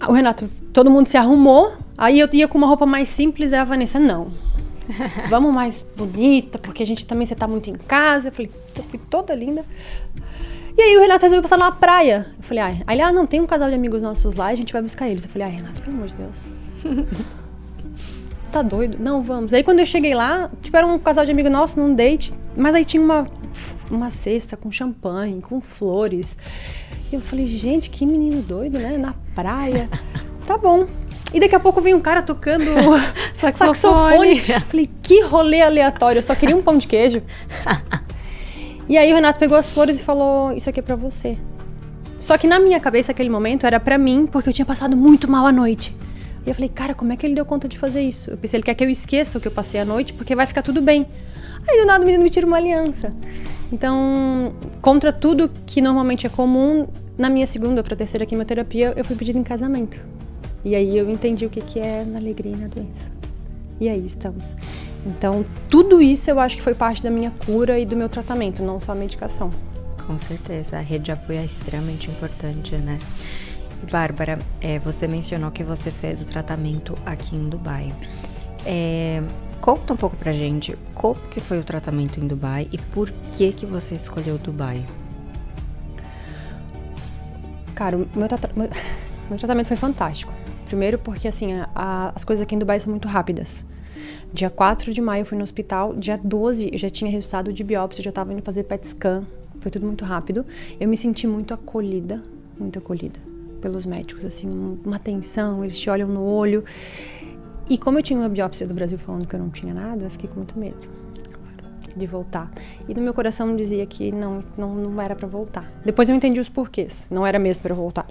O Renato, todo mundo se arrumou. Aí eu ia com uma roupa mais simples, e a Vanessa, não. Vamos mais bonita, porque você tá muito em casa. Eu falei, eu fui toda linda. E aí o Renato resolveu passar na praia. Eu falei, não, tem um casal de amigos nossos lá, a gente vai buscar eles. Eu falei, Renato, pelo amor de Deus. Tá doido? Não, vamos. Aí quando eu cheguei lá, era um casal de amigo nosso num date, mas aí tinha uma cesta com champanhe, com flores. E eu falei, gente, que menino doido, né? Na praia. Tá bom. E daqui a pouco vem um cara tocando saxofone. Falei, que rolê aleatório, eu só queria um pão de queijo. E aí o Renato pegou as flores e falou, isso aqui é pra você. Só que na minha cabeça, aquele momento, era pra mim, porque eu tinha passado muito mal à noite. E eu falei, cara, como é que ele deu conta de fazer isso? Eu pensei, ele quer que eu esqueça o que eu passei à noite, porque vai ficar tudo bem. Aí do nada o menino me tira uma aliança. Então, contra tudo que normalmente é comum, na minha segunda pra terceira quimioterapia, eu fui pedida em casamento. E aí eu entendi o que é na alegria e na doença. E aí estamos. Então, tudo isso eu acho que foi parte da minha cura e do meu tratamento, não só a medicação. Com certeza, a rede de apoio é extremamente importante, né? E Bárbara, você mencionou que você fez o tratamento aqui em Dubai. Conta um pouco pra gente como que foi o tratamento em Dubai e por que você escolheu Dubai? Cara, o meu tratamento foi fantástico. Primeiro porque, assim, as coisas aqui em Dubai são muito rápidas. Dia 4 de maio eu fui no hospital, dia 12 eu já tinha resultado de biópsia, eu já estava indo fazer PET scan, foi tudo muito rápido. Eu me senti muito acolhida pelos médicos, assim, uma atenção, eles te olham no olho. E como eu tinha uma biópsia do Brasil falando que eu não tinha nada, eu fiquei com muito medo, claro, de voltar. E no meu coração dizia que não era pra voltar. Depois eu entendi os porquês, não era mesmo pra eu voltar.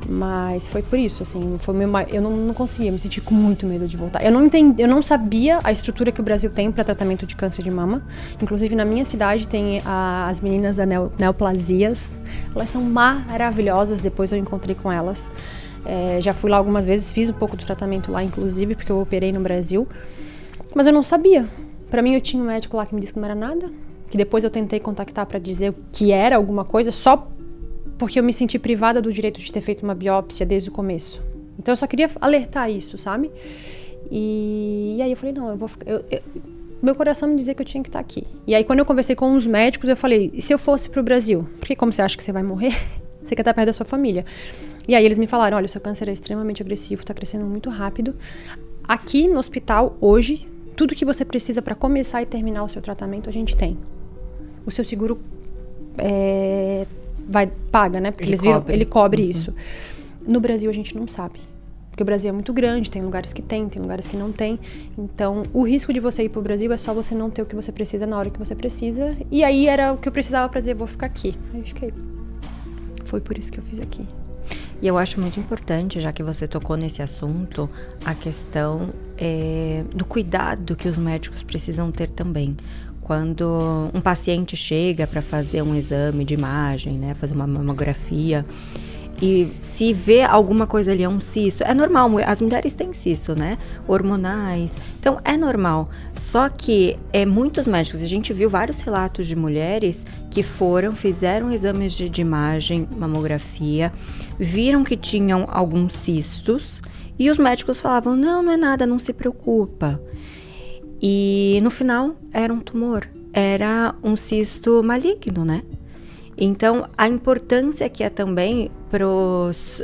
Mas foi por isso, assim, eu não conseguia, me senti com muito medo de voltar. Eu não sabia a estrutura que o Brasil tem para tratamento de câncer de mama. Inclusive, na minha cidade tem as meninas da Neoplasias. Elas são maravilhosas, depois eu encontrei com elas. Já fui lá algumas vezes, fiz um pouco do tratamento lá, inclusive, porque eu operei no Brasil. Mas eu não sabia. Para mim, eu tinha um médico lá que me disse que não era nada. Que depois eu tentei contactar para dizer que era alguma coisa, só porque eu me senti privada do direito de ter feito uma biópsia desde o começo. Então eu só queria alertar isso, sabe? E aí eu falei, não, eu vou ficar... meu coração me dizia que eu tinha que estar aqui. E aí quando eu conversei com os médicos, eu falei, e se eu fosse pro Brasil? Porque como você acha que você vai morrer? Você quer estar perto da sua família. E aí eles me falaram, olha, o seu câncer é extremamente agressivo, tá crescendo muito rápido. Aqui no hospital, hoje, tudo que você precisa para começar e terminar o seu tratamento, a gente tem. O seu seguro paga, né? Porque ele cobre isso. No Brasil a gente não sabe. Porque o Brasil é muito grande, tem lugares que tem lugares que não tem. Então, o risco de você ir pro Brasil é só você não ter o que você precisa na hora que você precisa. E aí era o que eu precisava pra dizer, vou ficar aqui. Aí eu fiquei. foi por isso que eu fiz aqui. E eu acho muito importante, já que você tocou nesse assunto, a questão do cuidado que os médicos precisam ter também. Quando um paciente chega para fazer um exame de imagem, né, fazer uma mamografia, e se vê alguma coisa ali, um cisto, é normal, as mulheres têm cisto, né, hormonais, então é normal. Só que muitos médicos, a gente viu vários relatos de mulheres que fizeram exames de imagem, mamografia, viram que tinham alguns cistos, e os médicos falavam, não é nada, não se preocupa. E no final era um tumor, era um cisto maligno, né? Então, a importância que é também pros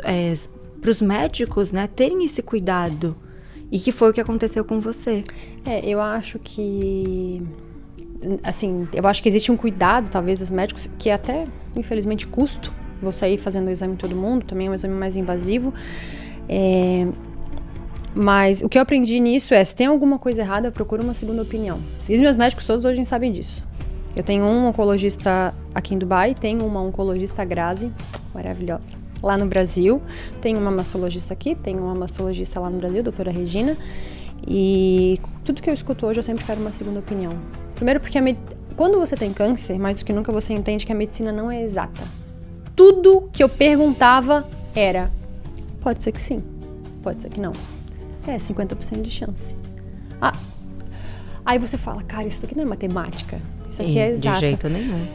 médicos, né, terem esse cuidado. E que foi o que aconteceu com você. Eu acho que... Assim, eu acho que existe um cuidado, talvez, dos médicos, que até, infelizmente, custo. Vou sair fazendo o exame em todo mundo, também é um exame mais invasivo. Mas o que eu aprendi nisso se tem alguma coisa errada, procura uma segunda opinião. Os meus médicos todos hoje sabem disso. Eu tenho um oncologista aqui em Dubai, tenho uma oncologista Grazi, maravilhosa, lá no Brasil. Tenho uma mastologista aqui, tenho uma mastologista lá no Brasil, doutora Regina. E tudo que eu escuto hoje, eu sempre quero uma segunda opinião. Primeiro porque quando você tem câncer, mais do que nunca você entende que a medicina não é exata. Tudo que eu perguntava era, pode ser que sim, pode ser que não. 50% de chance. Aí você fala, cara, isso aqui não é matemática. Isso aqui é exato. De jeito nenhum.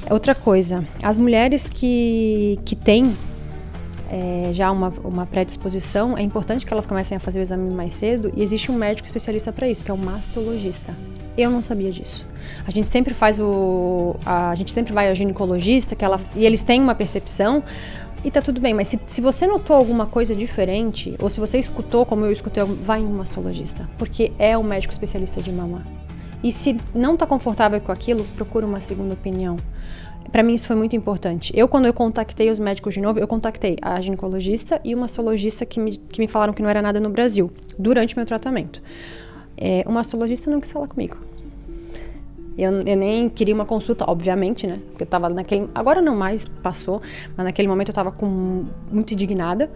Outra coisa, as mulheres que têm já uma predisposição, é importante que elas comecem a fazer o exame mais cedo, e existe um médico especialista para isso, que é o mastologista. Eu não sabia disso. A gente sempre a gente sempre vai ao ginecologista, e eles têm uma percepção, e tá tudo bem, mas se você notou alguma coisa diferente, ou se você escutou, como eu escutei, vai em um mastologista, porque é um médico especialista de mama. E se não tá confortável com aquilo, procura uma segunda opinião. Para mim isso foi muito importante. Quando eu contactei os médicos de novo, eu contactei a ginecologista e o mastologista que me falaram que não era nada no Brasil, durante o meu tratamento. O mastologista não quis falar comigo. Eu nem queria uma consulta, obviamente, né? Porque eu tava agora não mais, passou, mas naquele momento eu tava muito indignada.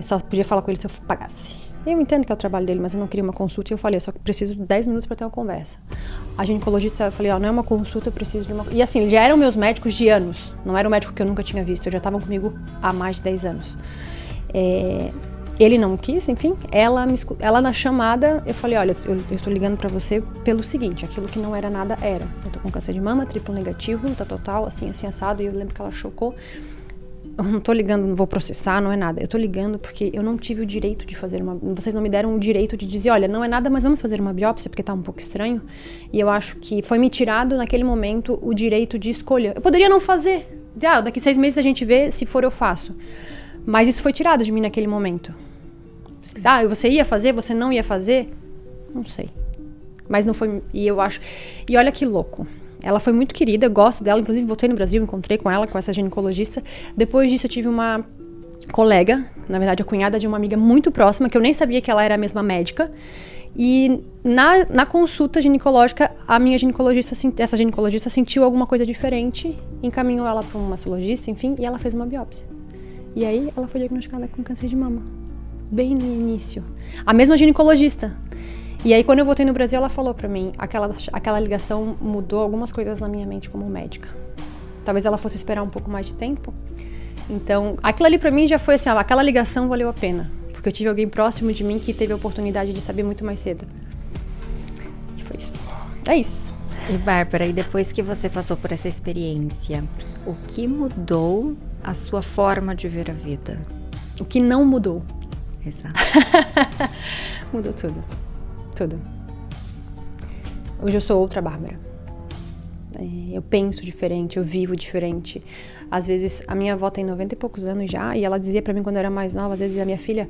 Só podia falar com ele se eu pagasse. Eu entendo que é o trabalho dele, mas eu não queria uma consulta, e eu falei, eu só preciso de 10 minutos para ter uma conversa. A ginecologista, eu falei, não é uma consulta, eu preciso de uma... E assim, já eram meus médicos de anos, não era um médico que eu nunca tinha visto, já estavam comigo há mais de 10 anos. Ele não quis, enfim, ela na chamada, eu falei, olha, eu tô ligando pra você pelo seguinte, aquilo que não era nada era. Eu tô com câncer de mama, triplo negativo, tá total, assim, assado, e eu lembro que ela chocou. Eu não tô ligando, não vou processar, não é nada. Eu tô ligando porque eu não tive o direito de fazer vocês não me deram o direito de dizer, olha, não é nada, mas vamos fazer uma biópsia, porque tá um pouco estranho. E eu acho que foi me tirado, naquele momento, o direito de escolha. Eu poderia não fazer. Dizer, daqui 6 meses a gente vê, se for eu faço. Mas isso foi tirado de mim naquele momento. Você ia fazer, você não ia fazer? Não sei. Mas não foi... E eu acho... E olha que louco. Ela foi muito querida, eu gosto dela, inclusive voltei no Brasil, encontrei com ela, com essa ginecologista. Depois disso eu tive uma colega, na verdade a cunhada de uma amiga muito próxima, que eu nem sabia que ela era a mesma médica. E na consulta ginecológica, essa ginecologista sentiu alguma coisa diferente, encaminhou ela para um mastologista, enfim, e ela fez uma biópsia. E aí ela foi diagnosticada com câncer de mama, bem no início. A mesma ginecologista. E aí, quando eu voltei no Brasil, ela falou pra mim, aquela ligação mudou algumas coisas na minha mente como médica. Talvez ela fosse esperar um pouco mais de tempo. Então, aquilo ali pra mim já foi assim, aquela ligação valeu a pena. Porque eu tive alguém próximo de mim que teve a oportunidade de saber muito mais cedo. E foi isso. É isso. E Bárbara, e depois que você passou por essa experiência, o que mudou a sua forma de ver a vida? O que não mudou? Exato. Mudou tudo. Tudo. Hoje eu sou outra Bárbara. Eu penso diferente, eu vivo diferente. Às vezes, a minha avó tem 90 e poucos anos já, e ela dizia pra mim quando eu era mais nova, às vezes a minha filha,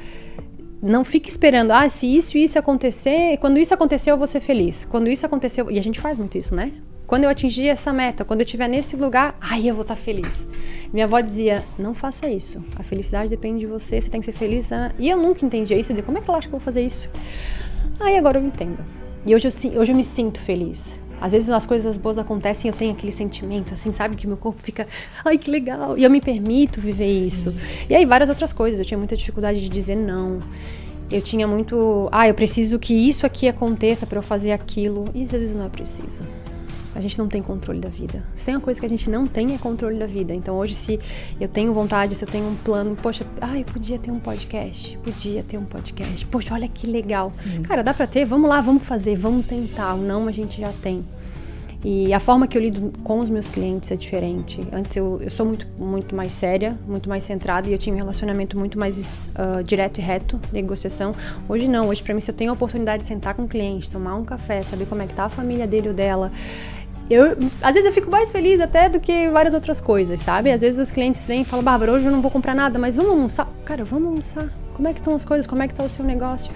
não fique esperando, se isso e isso acontecer, quando isso acontecer eu vou ser feliz. Quando isso aconteceu, e a gente faz muito isso, né? Quando eu atingir essa meta, quando eu estiver nesse lugar, eu vou estar feliz. Minha avó dizia, não faça isso. A felicidade depende de você, você tem que ser feliz. Né? E eu nunca entendia isso, eu dizia, como é que ela acha que eu vou fazer isso? Agora eu entendo. E hoje eu me sinto feliz. Às vezes as coisas boas acontecem e eu tenho aquele sentimento, assim, sabe? Que meu corpo fica, ai, que legal. E eu me permito viver isso. E aí várias outras coisas. Eu tinha muita dificuldade de dizer não. Eu tinha muito, eu preciso que isso aqui aconteça pra eu fazer aquilo. E às vezes não é preciso. A gente não tem controle da vida. Se tem uma coisa que a gente não tem, é controle da vida. Então hoje, se eu tenho vontade, se eu tenho um plano, poxa, eu podia ter um podcast. Poxa, olha que legal. Sim. Cara, dá pra ter? Vamos lá, vamos fazer, vamos tentar. O não a gente já tem. E a forma que eu lido com os meus clientes é diferente. Antes eu sou muito mais séria, muito mais centrada, e eu tinha um relacionamento muito mais direto e reto, negociação. Hoje não, hoje pra mim, se eu tenho a oportunidade de sentar com o cliente, tomar um café, saber como é que tá a família dele ou dela, às vezes eu fico mais feliz até do que várias outras coisas, sabe? Às vezes os clientes vêm e falam, Bárbara, hoje eu não vou comprar nada, mas vamos almoçar. Cara, vamos almoçar. Como é que estão as coisas? Como é que tá o seu negócio?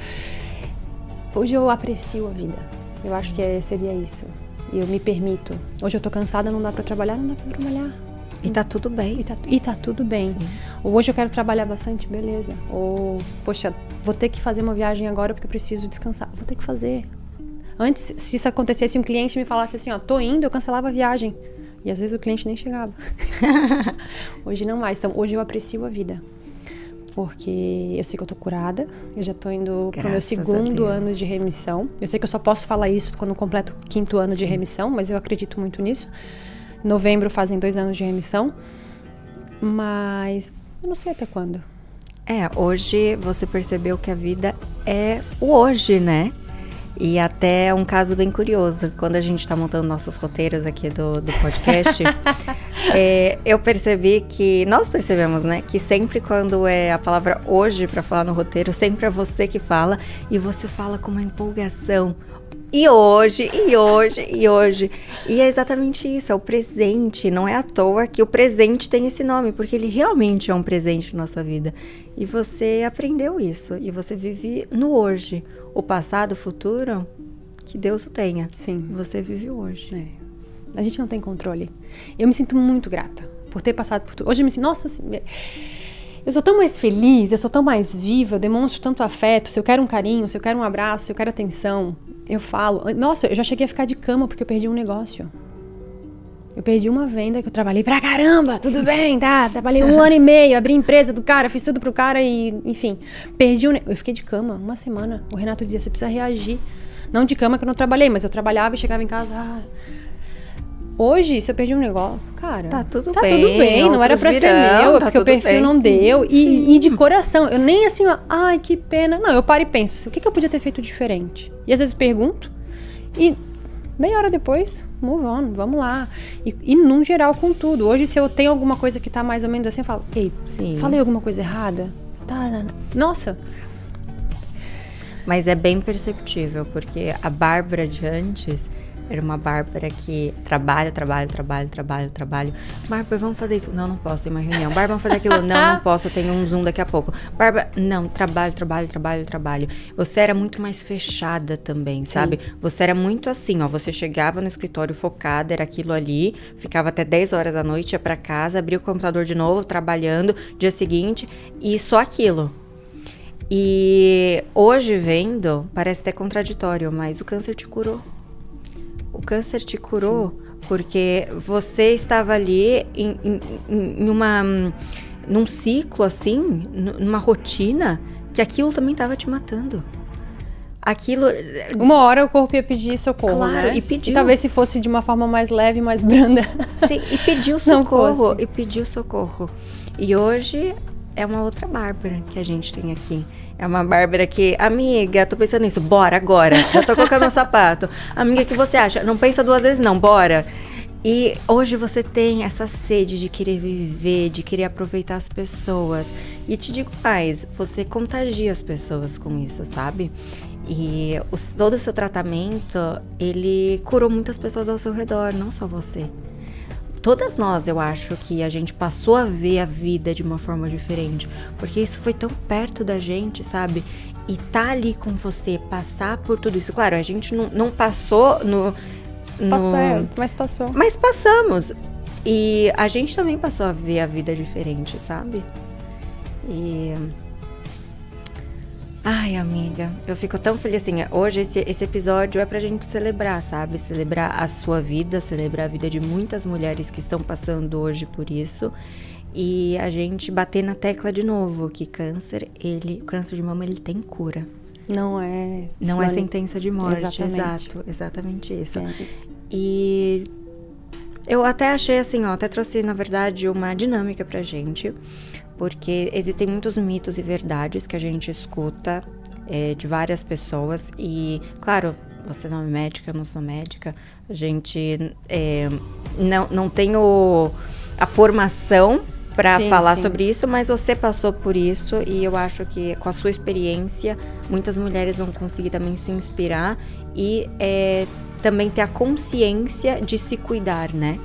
Hoje eu aprecio a vida. Eu acho que seria isso. E eu me permito. Hoje eu tô cansada, não dá pra trabalhar, não dá pra trabalhar. E tá tudo bem. E tá tudo bem. Sim. Hoje eu quero trabalhar bastante, beleza. Ou, poxa, vou ter que fazer uma viagem agora porque eu preciso descansar. Vou ter que fazer. Antes, se isso acontecesse, um cliente me falasse assim, tô indo, eu cancelava a viagem. E às vezes o cliente nem chegava. Hoje não mais. Então, hoje eu aprecio a vida. Porque eu sei que eu tô curada. Eu já tô indo pro meu segundo ano de remissão. Eu sei que eu só posso falar isso quando completo o 5º ano de remissão, mas eu acredito muito nisso. Em novembro fazem 2 anos de remissão. Mas eu não sei até quando. Hoje você percebeu que a vida é o hoje, né? E até um caso bem curioso, quando a gente tá montando nossos roteiros aqui do podcast, eu percebi que, nós percebemos, né, que sempre quando é a palavra hoje pra falar no roteiro, sempre é você que fala, e você fala com uma empolgação. E hoje. E é exatamente isso, é o presente. Não é à toa que o presente tem esse nome, porque ele realmente é um presente na nossa vida. E você aprendeu isso, e você vive no hoje. O passado, o futuro, que Deus o tenha. Sim. Você vive hoje. A gente não tem controle. Eu me sinto muito grata por ter passado por tudo. Hoje eu me sinto, nossa, assim, eu sou tão mais feliz, eu sou tão mais viva, eu demonstro tanto afeto. Se eu quero um carinho, se eu quero um abraço, se eu quero atenção, eu falo. Nossa, eu já cheguei a ficar de cama porque eu perdi um negócio. Eu perdi uma venda que eu trabalhei pra caramba, tudo bem, tá? Trabalhei 1 ano e meio, abri empresa do cara, fiz tudo pro cara e, enfim, perdi eu fiquei de cama 1 semana. O Renato dizia, você precisa reagir. Não de cama que eu não trabalhei, mas eu trabalhava e chegava em casa, Hoje, se eu perdi um negócio, cara... Tá tudo bem, não era pra ser meu, é porque o perfil não deu. E de coração, eu nem assim, que pena. Não, eu paro e penso, o que eu podia ter feito diferente? E às vezes pergunto, e meia hora depois, move on, vamos lá. E num geral, com tudo. Hoje, se eu tenho alguma coisa que tá mais ou menos assim, eu falo, ei, falei alguma coisa errada? Tá, nossa... Mas é bem perceptível, porque a Bárbara de antes... Era uma Bárbara que trabalho. Bárbara, vamos fazer isso. Não posso, tem uma reunião. Bárbara, vamos fazer aquilo. Não posso, eu tenho um Zoom daqui a pouco. Bárbara, não, trabalho. Você era muito mais fechada também, sabe? Você era muito assim, você chegava no escritório focada, era aquilo ali, ficava até 10 horas da noite, ia pra casa, abria o computador de novo, trabalhando, dia seguinte, e só aquilo. E hoje vendo, parece até contraditório, mas o câncer te curou. O câncer te curou porque você estava ali num ciclo, assim, numa rotina, que aquilo também estava te matando. Aquilo... Uma hora o corpo ia pedir socorro, claro, né? E pediu. E talvez se fosse de uma forma mais leve, mais branda. Sim, e pediu socorro. E hoje é uma outra Bárbara que a gente tem aqui. É uma Bárbara que, amiga, tô pensando nisso, bora agora. Já tô colocando um sapato. Amiga, o que você acha? Não pensa 2 vezes não, bora. E hoje você tem essa sede de querer viver, de querer aproveitar as pessoas. E te digo mais, você contagia as pessoas com isso, sabe? E todo o seu tratamento, ele curou muitas pessoas ao seu redor, não só você. Todas nós, eu acho que a gente passou a ver a vida de uma forma diferente, porque isso foi tão perto da gente, sabe? E tá ali com você, passar por tudo isso. Claro, a gente não passou mas passou. Mas passamos. E a gente também passou a ver a vida diferente, sabe? E Ai, amiga, eu fico tão feliz, assim, hoje esse episódio é pra gente celebrar, sabe? Celebrar a sua vida, celebrar a vida de muitas mulheres que estão passando hoje por isso. E a gente bater na tecla de novo, que o câncer de mama, ele tem cura. Não é sentença de morte. Exatamente. Exatamente isso. É. E eu até achei assim, até trouxe, na verdade, uma dinâmica pra gente, porque existem muitos mitos e verdades que a gente escuta de várias pessoas. E, claro, você não é médica, eu não sou médica, a gente não tem a formação para falar sobre isso, mas você passou por isso e eu acho que com a sua experiência, muitas mulheres vão conseguir também se inspirar e também ter a consciência de se cuidar, né?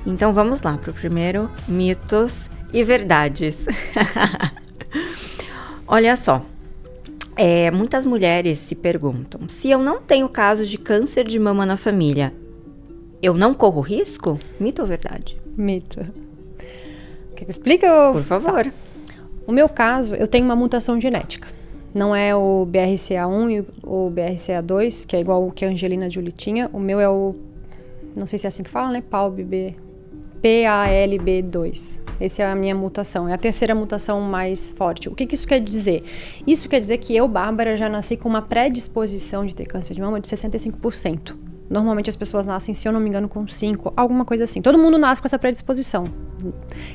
Então vamos lá pro primeiro, mitos e verdades. Olha só, muitas mulheres se perguntam, se eu não tenho casos de câncer de mama na família, eu não corro risco? Mito ou verdade? Mito. Quer que eu explique? Por favor. Tá. O meu caso, eu tenho uma mutação genética. Não é o BRCA1 e o BRCA2, que é igual o que a Angelina Jolie tinha. O meu é o, não sei se é assim que fala, né? PALB2. Essa é a minha mutação. É a terceira mutação mais forte. O que isso quer dizer? Isso quer dizer que eu, Bárbara, já nasci com uma predisposição de ter câncer de mama de 65%. Normalmente as pessoas nascem, se eu não me engano, com 5%, alguma coisa assim. Todo mundo nasce com essa predisposição.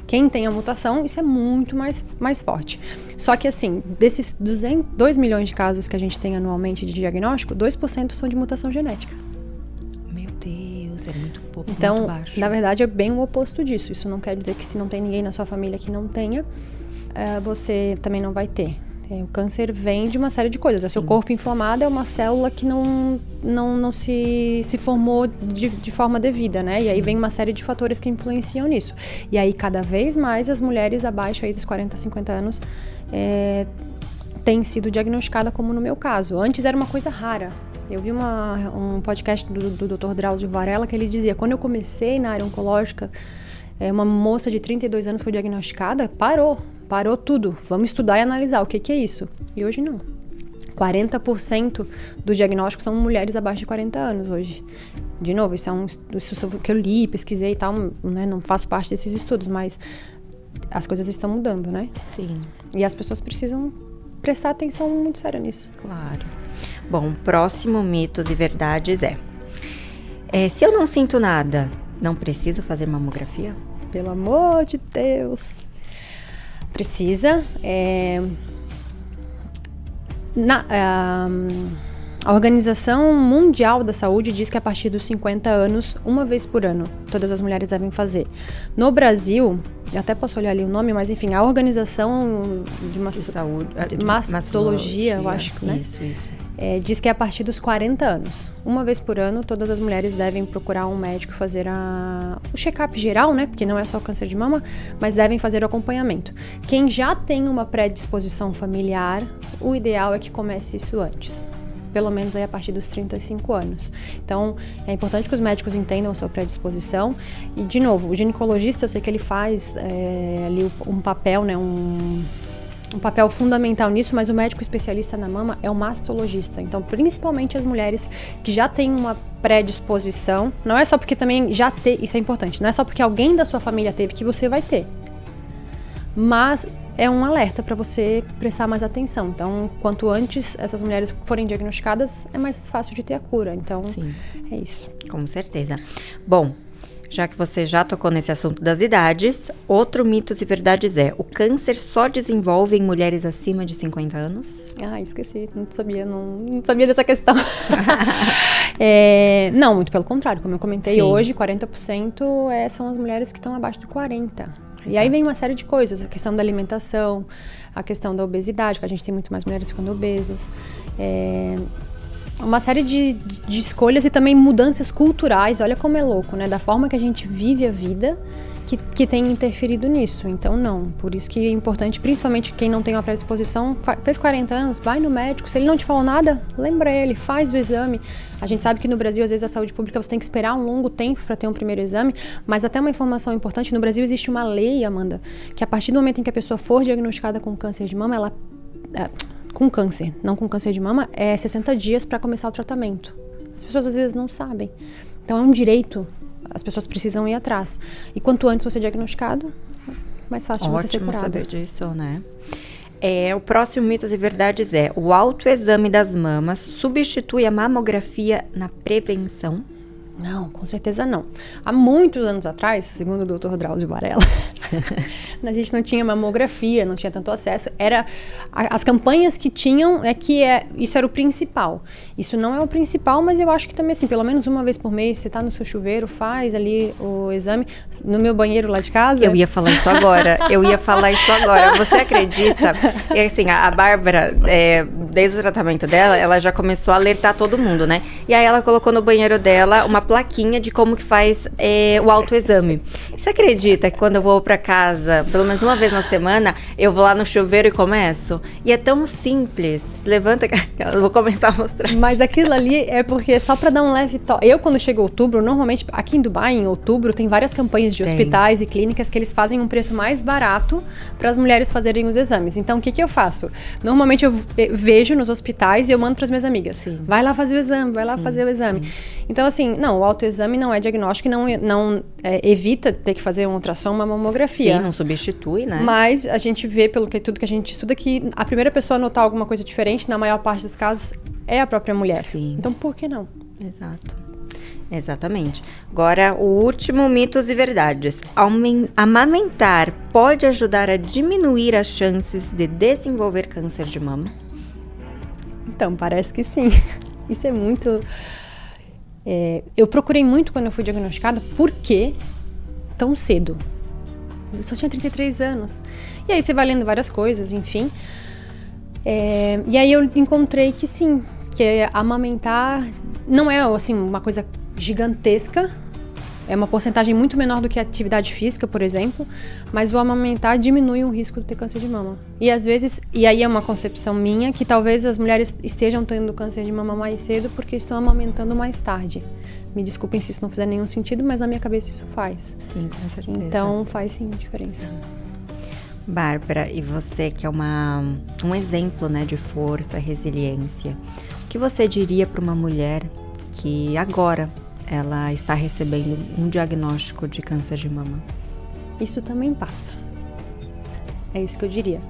Quem tem a mutação, isso é muito mais forte. Só que assim, desses 2 milhões de casos que a gente tem anualmente de diagnóstico, 2% são de mutação genética. Meu Deus, é muito pouco, então, muito baixo. Na verdade, é bem o oposto disso. Isso não quer dizer que se não tem ninguém na sua família que não tenha, você também não vai ter. O câncer vem de uma série de coisas. O seu corpo inflamado é uma célula que não se formou de forma devida, né? E aí vem uma série de fatores que influenciam nisso. E aí, cada vez mais, as mulheres abaixo aí dos 40, 50 anos têm sido diagnosticadas, como no meu caso. Antes era uma coisa rara. Eu vi um podcast do Dr. Drauzio Varela que ele dizia, quando eu comecei na área oncológica, uma moça de 32 anos foi diagnosticada, parou tudo, vamos estudar e analisar o que é isso. E hoje não. 40% dos diagnósticos são mulheres abaixo de 40 anos hoje. De novo, isso que eu li, pesquisei e tal, né? Não faço parte desses estudos, mas as coisas estão mudando, né? Sim. E as pessoas precisam prestar atenção muito séria nisso. Claro. Bom, próximo mitos e verdades se eu não sinto nada, não preciso fazer mamografia? Pelo amor de Deus! Precisa. A Organização Mundial da Saúde diz que a partir dos 50 anos, uma vez por ano, todas as mulheres devem fazer. No Brasil, eu até posso olhar ali o nome, mas enfim, a Organização de Saúde, de Mastologia, eu acho, né? Isso. Diz que é a partir dos 40 anos. Uma vez por ano, todas as mulheres devem procurar um médico e fazer o check-up geral, né? Porque não é só o câncer de mama, mas devem fazer o acompanhamento. Quem já tem uma predisposição familiar, o ideal é que comece isso antes. Pelo menos aí a partir dos 35 anos. Então, é importante que os médicos entendam a sua predisposição. E, de novo, o ginecologista, eu sei que ele faz ali um papel, né? Um papel fundamental nisso, mas o médico especialista na mama é o mastologista. Então, principalmente as mulheres que já têm uma predisposição, não é só porque também isso é importante, não é só porque alguém da sua família teve que você vai ter. Mas é um alerta para você prestar mais atenção. Então, quanto antes essas mulheres forem diagnosticadas, é mais fácil de ter a cura. Então, sim, é isso. Com certeza. Bom, já que você já tocou nesse assunto das idades, outro mitos e verdades o câncer só desenvolve em mulheres acima de 50 anos? Esqueci, não sabia dessa questão. Não, muito pelo contrário, como eu comentei hoje, 40% são as mulheres que estão abaixo de 40. Exato. E aí vem uma série de coisas, a questão da alimentação, a questão da obesidade, que a gente tem muito mais mulheres ficando obesas, uma série de escolhas e também mudanças culturais, olha como é louco, né? Da forma que a gente vive a vida, que tem interferido nisso. Então, não. Por isso que é importante, principalmente quem não tem uma predisposição, fez 40 anos, vai no médico. Se ele não te falou nada, lembra ele, faz o exame. A gente sabe que no Brasil, às vezes, a saúde pública, você tem que esperar um longo tempo para ter um primeiro exame, mas até uma informação importante, no Brasil existe uma lei, Amanda, que a partir do momento em que a pessoa for diagnosticada com câncer de mama, com câncer, não com câncer de mama, é 60 dias para começar o tratamento. As pessoas às vezes não sabem. Então é um direito, as pessoas precisam ir atrás. E quanto antes você é diagnosticado, mais fácil de você ser curado. Ótimo saber disso, né? O próximo Mitos e Verdades é: o autoexame das mamas substitui a mamografia na prevenção? Não, com certeza não. Há muitos anos atrás, segundo o Dr. Drauzio Varela, a gente não tinha mamografia, não tinha tanto acesso. As campanhas que tinham isso era o principal. Isso não é o principal, mas eu acho que também, assim, pelo menos uma vez por mês, você tá no seu chuveiro, faz ali o exame. No meu banheiro lá de casa... Eu ia falar isso agora. Você acredita? E assim, a Bárbara, desde o tratamento dela, ela já começou a alertar todo mundo, né? E aí ela colocou no banheiro dela uma plaquinha de como que faz o autoexame. Você acredita que quando eu vou pra casa, pelo menos uma vez na semana, eu vou lá no chuveiro e começo? E é tão simples. Se levanta, eu vou começar a mostrar. Mas aquilo ali é porque só pra dar um leve toque. Eu, quando chega outubro, normalmente aqui em Dubai, em outubro, tem várias campanhas de hospitais e clínicas que eles fazem um preço mais barato para as mulheres fazerem os exames. Então, o que eu faço? Normalmente eu vejo nos hospitais e eu mando para as minhas amigas. Sim. Vai lá fazer o exame, vai lá fazer o exame. Sim. Então, assim, não, o autoexame não é diagnóstico, não evita ter que fazer um ultrassom, uma mamografia. Sim, não substitui, né? Mas a gente vê, tudo que a gente estuda, que a primeira pessoa a notar alguma coisa diferente, na maior parte dos casos, é a própria mulher. Sim. Então, por que não? Exato. Exatamente. Agora, o último Mitos e Verdades. Amamentar pode ajudar a diminuir as chances de desenvolver câncer de mama? Então, parece que sim. Isso é muito... eu procurei muito quando eu fui diagnosticada, por que tão cedo? Eu só tinha 33 anos. E aí você vai lendo várias coisas, enfim. E aí eu encontrei que sim, que amamentar não é assim uma coisa gigantesca, é uma porcentagem muito menor do que a atividade física, por exemplo, mas o amamentar diminui o risco de ter câncer de mama. E às vezes, e aí é uma concepção minha, que talvez as mulheres estejam tendo câncer de mama mais cedo porque estão amamentando mais tarde. Me desculpem se isso não fizer nenhum sentido, mas na minha cabeça isso faz. Sim, com certeza. Então faz sim diferença. Sim. Bárbara, e você que é um exemplo, né, de força, resiliência, o que você diria para uma mulher que agora ela está recebendo um diagnóstico de câncer de mama? Isso também passa. É isso que eu diria.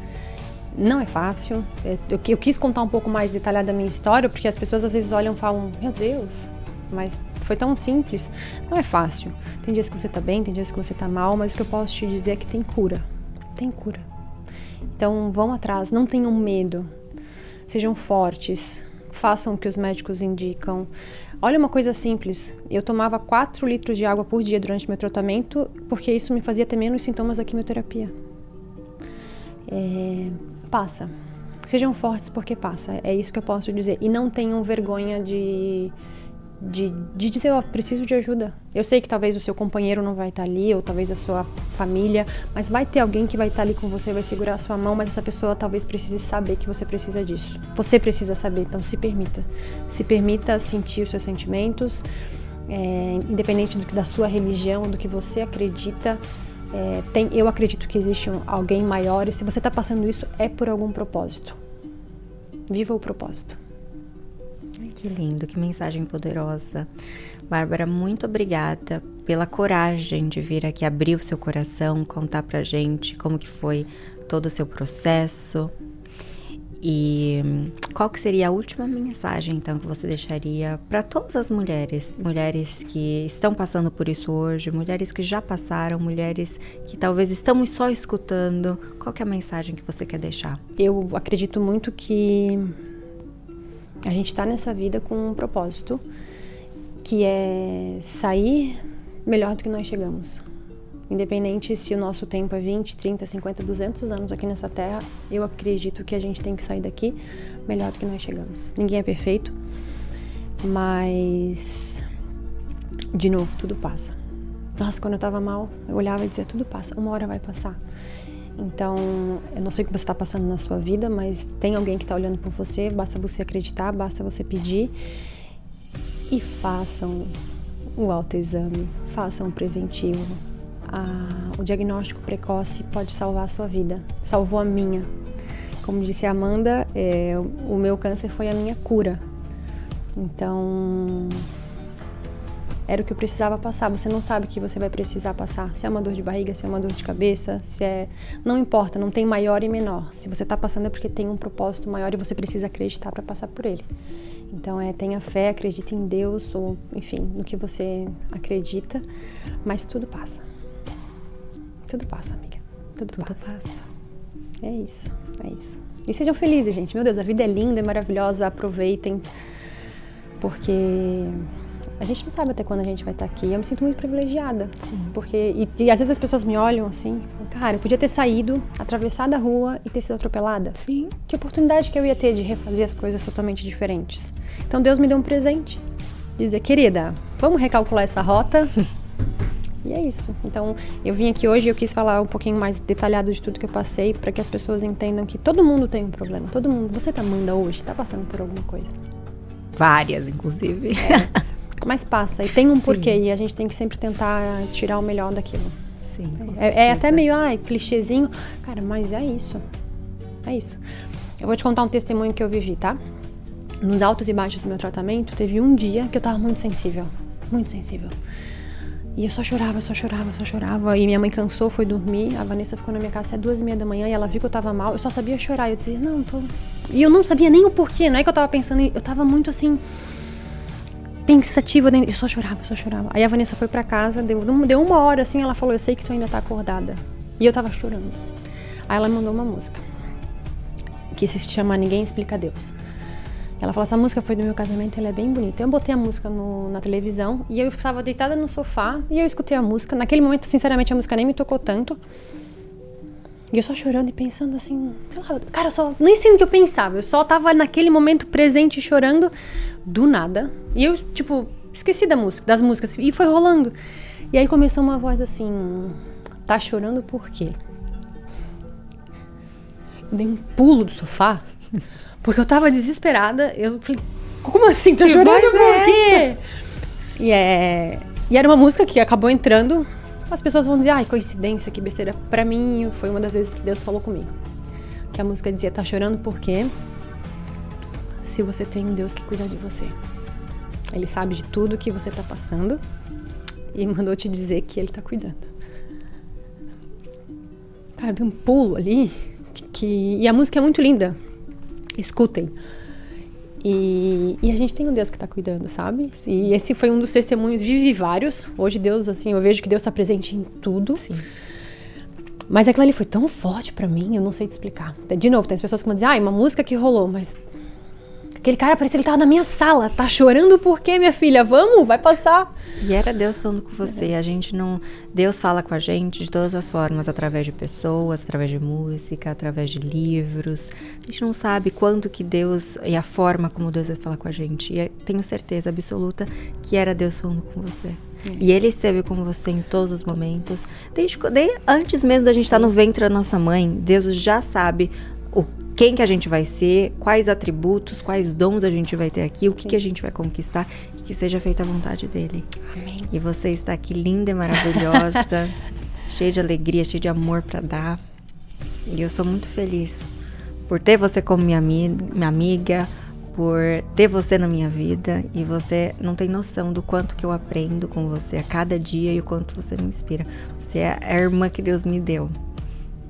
Não é fácil. Eu quis contar um pouco mais detalhada a minha história, porque as pessoas às vezes olham e falam, meu Deus, mas foi tão simples. Não é fácil. Tem dias que você tá bem, tem dias que você tá mal, mas o que eu posso te dizer é que tem cura. Tem cura. Então vão atrás, não tenham medo. Sejam fortes. Façam o que os médicos indicam. Olha uma coisa simples, eu tomava 4 litros de água por dia durante meu tratamento, porque isso me fazia ter menos sintomas da quimioterapia. Passa. Sejam fortes porque passa, é isso que eu posso dizer. E não tenham vergonha de dizer, preciso de ajuda. Eu sei que talvez o seu companheiro não vai estar ali, ou talvez a sua família, mas vai ter alguém que vai estar ali com você, vai segurar a sua mão, mas essa pessoa talvez precise saber que você precisa disso. Você precisa saber, então se permita. Se permita sentir os seus sentimentos, independente da sua religião, do que você acredita. Eu acredito que existe alguém maior, e se você está passando isso, é por algum propósito. Viva o propósito. Que lindo, que mensagem poderosa. Bárbara, muito obrigada pela coragem de vir aqui abrir o seu coração, contar pra gente como que foi todo o seu processo. E qual que seria a última mensagem, então, que você deixaria para todas as mulheres que estão passando por isso hoje, mulheres que já passaram, mulheres que talvez estamos só escutando? Qual que é a mensagem que você quer deixar? Eu acredito muito que a gente está nessa vida com um propósito, que é sair melhor do que nós chegamos. Independente se o nosso tempo é 20, 30, 50, 200 anos aqui nessa terra, eu acredito que a gente tem que sair daqui melhor do que nós chegamos. Ninguém é perfeito, mas, de novo, tudo passa. Nossa, quando eu tava mal, eu olhava e dizia, tudo passa, uma hora vai passar. Então, eu não sei o que você está passando na sua vida, mas tem alguém que está olhando por você, basta você acreditar, basta você pedir. E façam o autoexame, façam o preventivo. O diagnóstico precoce pode salvar a sua vida, salvou a minha. Como disse a Amanda, o meu câncer foi a minha cura. Então, era o que eu precisava passar. Você não sabe o que você vai precisar passar. Se é uma dor de barriga, se é uma dor de cabeça, não importa, não tem maior e menor. Se você está passando é porque tem um propósito maior e você precisa acreditar para passar por ele. Então, tenha fé, acredite em Deus, ou enfim, no que você acredita, mas tudo passa. Tudo passa, amiga. Tudo passa. É isso. E sejam felizes, gente. Meu Deus, a vida é linda, é maravilhosa, aproveitem, porque a gente não sabe até quando a gente vai estar aqui. Eu me sinto muito privilegiada. Sim. Porque, e às vezes as pessoas me olham assim, falam, cara, eu podia ter saído, atravessado a rua e ter sido atropelada. Sim. Que oportunidade que eu ia ter de refazer as coisas totalmente diferentes. Então Deus me deu um presente. Dizer, querida, vamos recalcular essa rota. E é isso. Então, eu vim aqui hoje e eu quis falar um pouquinho mais detalhado de tudo que eu passei, para que as pessoas entendam que todo mundo tem um problema. Todo mundo. Você tá Amanda hoje, tá passando por alguma coisa. Várias, inclusive. Mas passa, e tem um porquê, e a gente tem que sempre tentar tirar o melhor daquilo. Sim, é até meio, clichêzinho. Cara, mas é isso. É isso. Eu vou te contar um testemunho que eu vivi, tá? Nos altos e baixos do meu tratamento, teve um dia que eu tava muito sensível. Muito sensível. E eu só chorava. E minha mãe cansou, foi dormir. A Vanessa ficou na minha casa até 2h30 da manhã e ela viu que eu tava mal. Eu só sabia chorar. Eu dizia, não, tô... E eu não sabia nem o porquê. Não é que eu tava pensando... Eu tava muito assim... pensativa. Eu só chorava. Aí a Vanessa foi pra casa. Deu 1 hora assim. Ela falou, eu sei que tu ainda tá acordada. E eu tava chorando. Aí ela me mandou uma música. Que se chama Ninguém Explica Deus. Ela falou, essa música foi do meu casamento, ela é bem bonita. Eu botei a música na televisão e eu estava deitada no sofá e eu escutei a música. Naquele momento, sinceramente, a música nem me tocou tanto. E eu só chorando e pensando assim, sei lá, cara, eu só nem sei no que eu pensava. Eu só tava naquele momento presente chorando do nada. E eu, esqueci das músicas e foi rolando. E aí começou uma voz assim, tá chorando por quê? Eu dei um pulo do sofá. Porque eu tava desesperada, eu falei, como assim? Tô chorando por quê? E era uma música que acabou entrando, as pessoas vão dizer, ai, coincidência, que besteira. Pra mim, foi uma das vezes que Deus falou comigo. Que a música dizia, tá chorando por quê? Se você tem um Deus que cuida de você. Ele sabe de tudo que você tá passando e mandou te dizer que ele tá cuidando. Cara, deu um pulo ali, e a música é muito linda. Escutem. E a gente tem um Deus que tá cuidando, sabe? E esse foi um dos testemunhos, vivi vários. Hoje Deus, assim, eu vejo que Deus tá presente em tudo. Sim. Mas aquilo ali foi tão forte pra mim, eu não sei te explicar. De novo, tem as pessoas que vão dizer, uma música que rolou, mas... Aquele cara parecia que ele tava na minha sala. Tá chorando por quê, minha filha? Vamos, vai passar. E era Deus falando com você. A gente não... Deus fala com a gente de todas as formas. Através de pessoas, através de música, através de livros. A gente não sabe quanto que Deus... E a forma como Deus vai falar com a gente. E eu tenho certeza absoluta que era Deus falando com você. E Ele esteve com você em todos os momentos. Desde antes mesmo da gente estar no ventre da nossa mãe, Deus já sabe quem que a gente vai ser, quais atributos, quais dons a gente vai ter aqui, o que a gente vai conquistar, e que seja feita a vontade dele. Amém. E você está aqui linda e maravilhosa, cheia de alegria, cheia de amor para dar. E eu sou muito feliz por ter você como minha amiga, por ter você na minha vida. E você não tem noção do quanto que eu aprendo com você a cada dia e o quanto você me inspira. Você é a irmã que Deus me deu.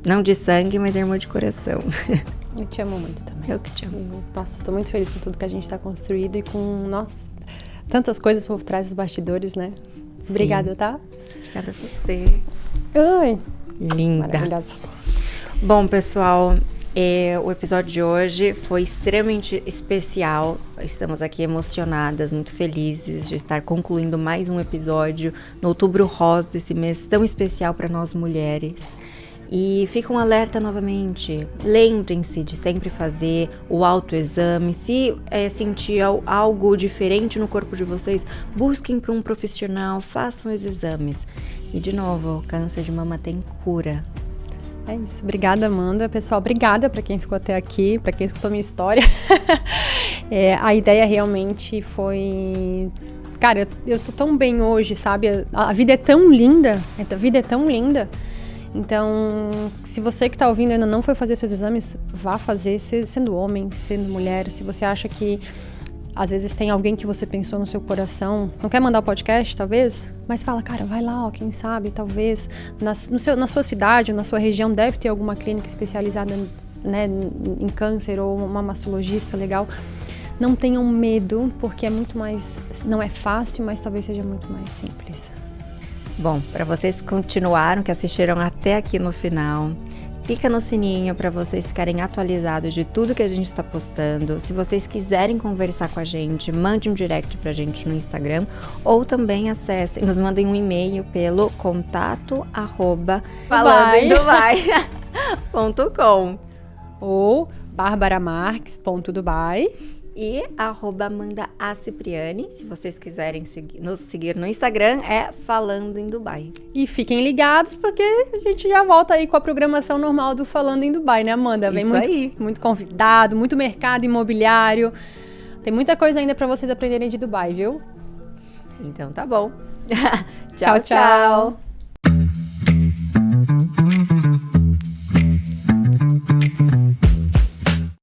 Não de sangue, mas irmã de coração. Eu te amo muito também. Eu que te amo. Nossa, tô muito feliz com tudo que a gente tá construído e com, nossa, tantas coisas por trás dos bastidores, né? Sim. Obrigada, tá? Obrigada a você. Ai, Linda. maravilhosa. Bom, pessoal, o episódio de hoje foi extremamente especial. Estamos aqui emocionadas, muito felizes de estar concluindo mais um episódio no Outubro Rosa, desse mês tão especial para nós mulheres. E fica um alerta novamente, lembrem-se de sempre fazer o autoexame. Se sentir algo diferente no corpo de vocês, busquem para um profissional, façam os exames. E de novo, o câncer de mama tem cura. É isso, obrigada, Amanda. Pessoal, obrigada para quem ficou até aqui, para quem escutou minha história. A ideia realmente foi... Cara, eu tô tão bem hoje, sabe? A vida é tão linda, Então, se você que está ouvindo ainda não foi fazer seus exames, vá fazer, sendo homem, sendo mulher. Se você acha que às vezes tem alguém que você pensou no seu coração, não quer mandar o podcast, talvez, mas fala, cara, vai lá, ó, quem sabe, talvez, na sua cidade ou na sua região deve ter alguma clínica especializada, né, em câncer ou uma mastologista legal. Não tenham medo, porque é muito mais, não é fácil, mas talvez seja muito mais simples. Bom, para vocês que continuaram, que assistiram até aqui no final, clica no sininho para vocês ficarem atualizados de tudo que a gente está postando. Se vocês quiserem conversar com a gente, mande um direct pra gente no Instagram ou também acessem, nos mandem um e-mail pelo contato@falandoemdubai.com ou barbaramarques.dubai e @AmandaAcipriani. Se vocês quiserem nos seguir no Instagram, é Falando em Dubai. E fiquem ligados, porque a gente já volta aí com a programação normal do Falando em Dubai, né, Amanda? Vem muito convidado, muito mercado imobiliário. Tem muita coisa ainda para vocês aprenderem de Dubai, viu? Então tá bom. Tchau, tchau.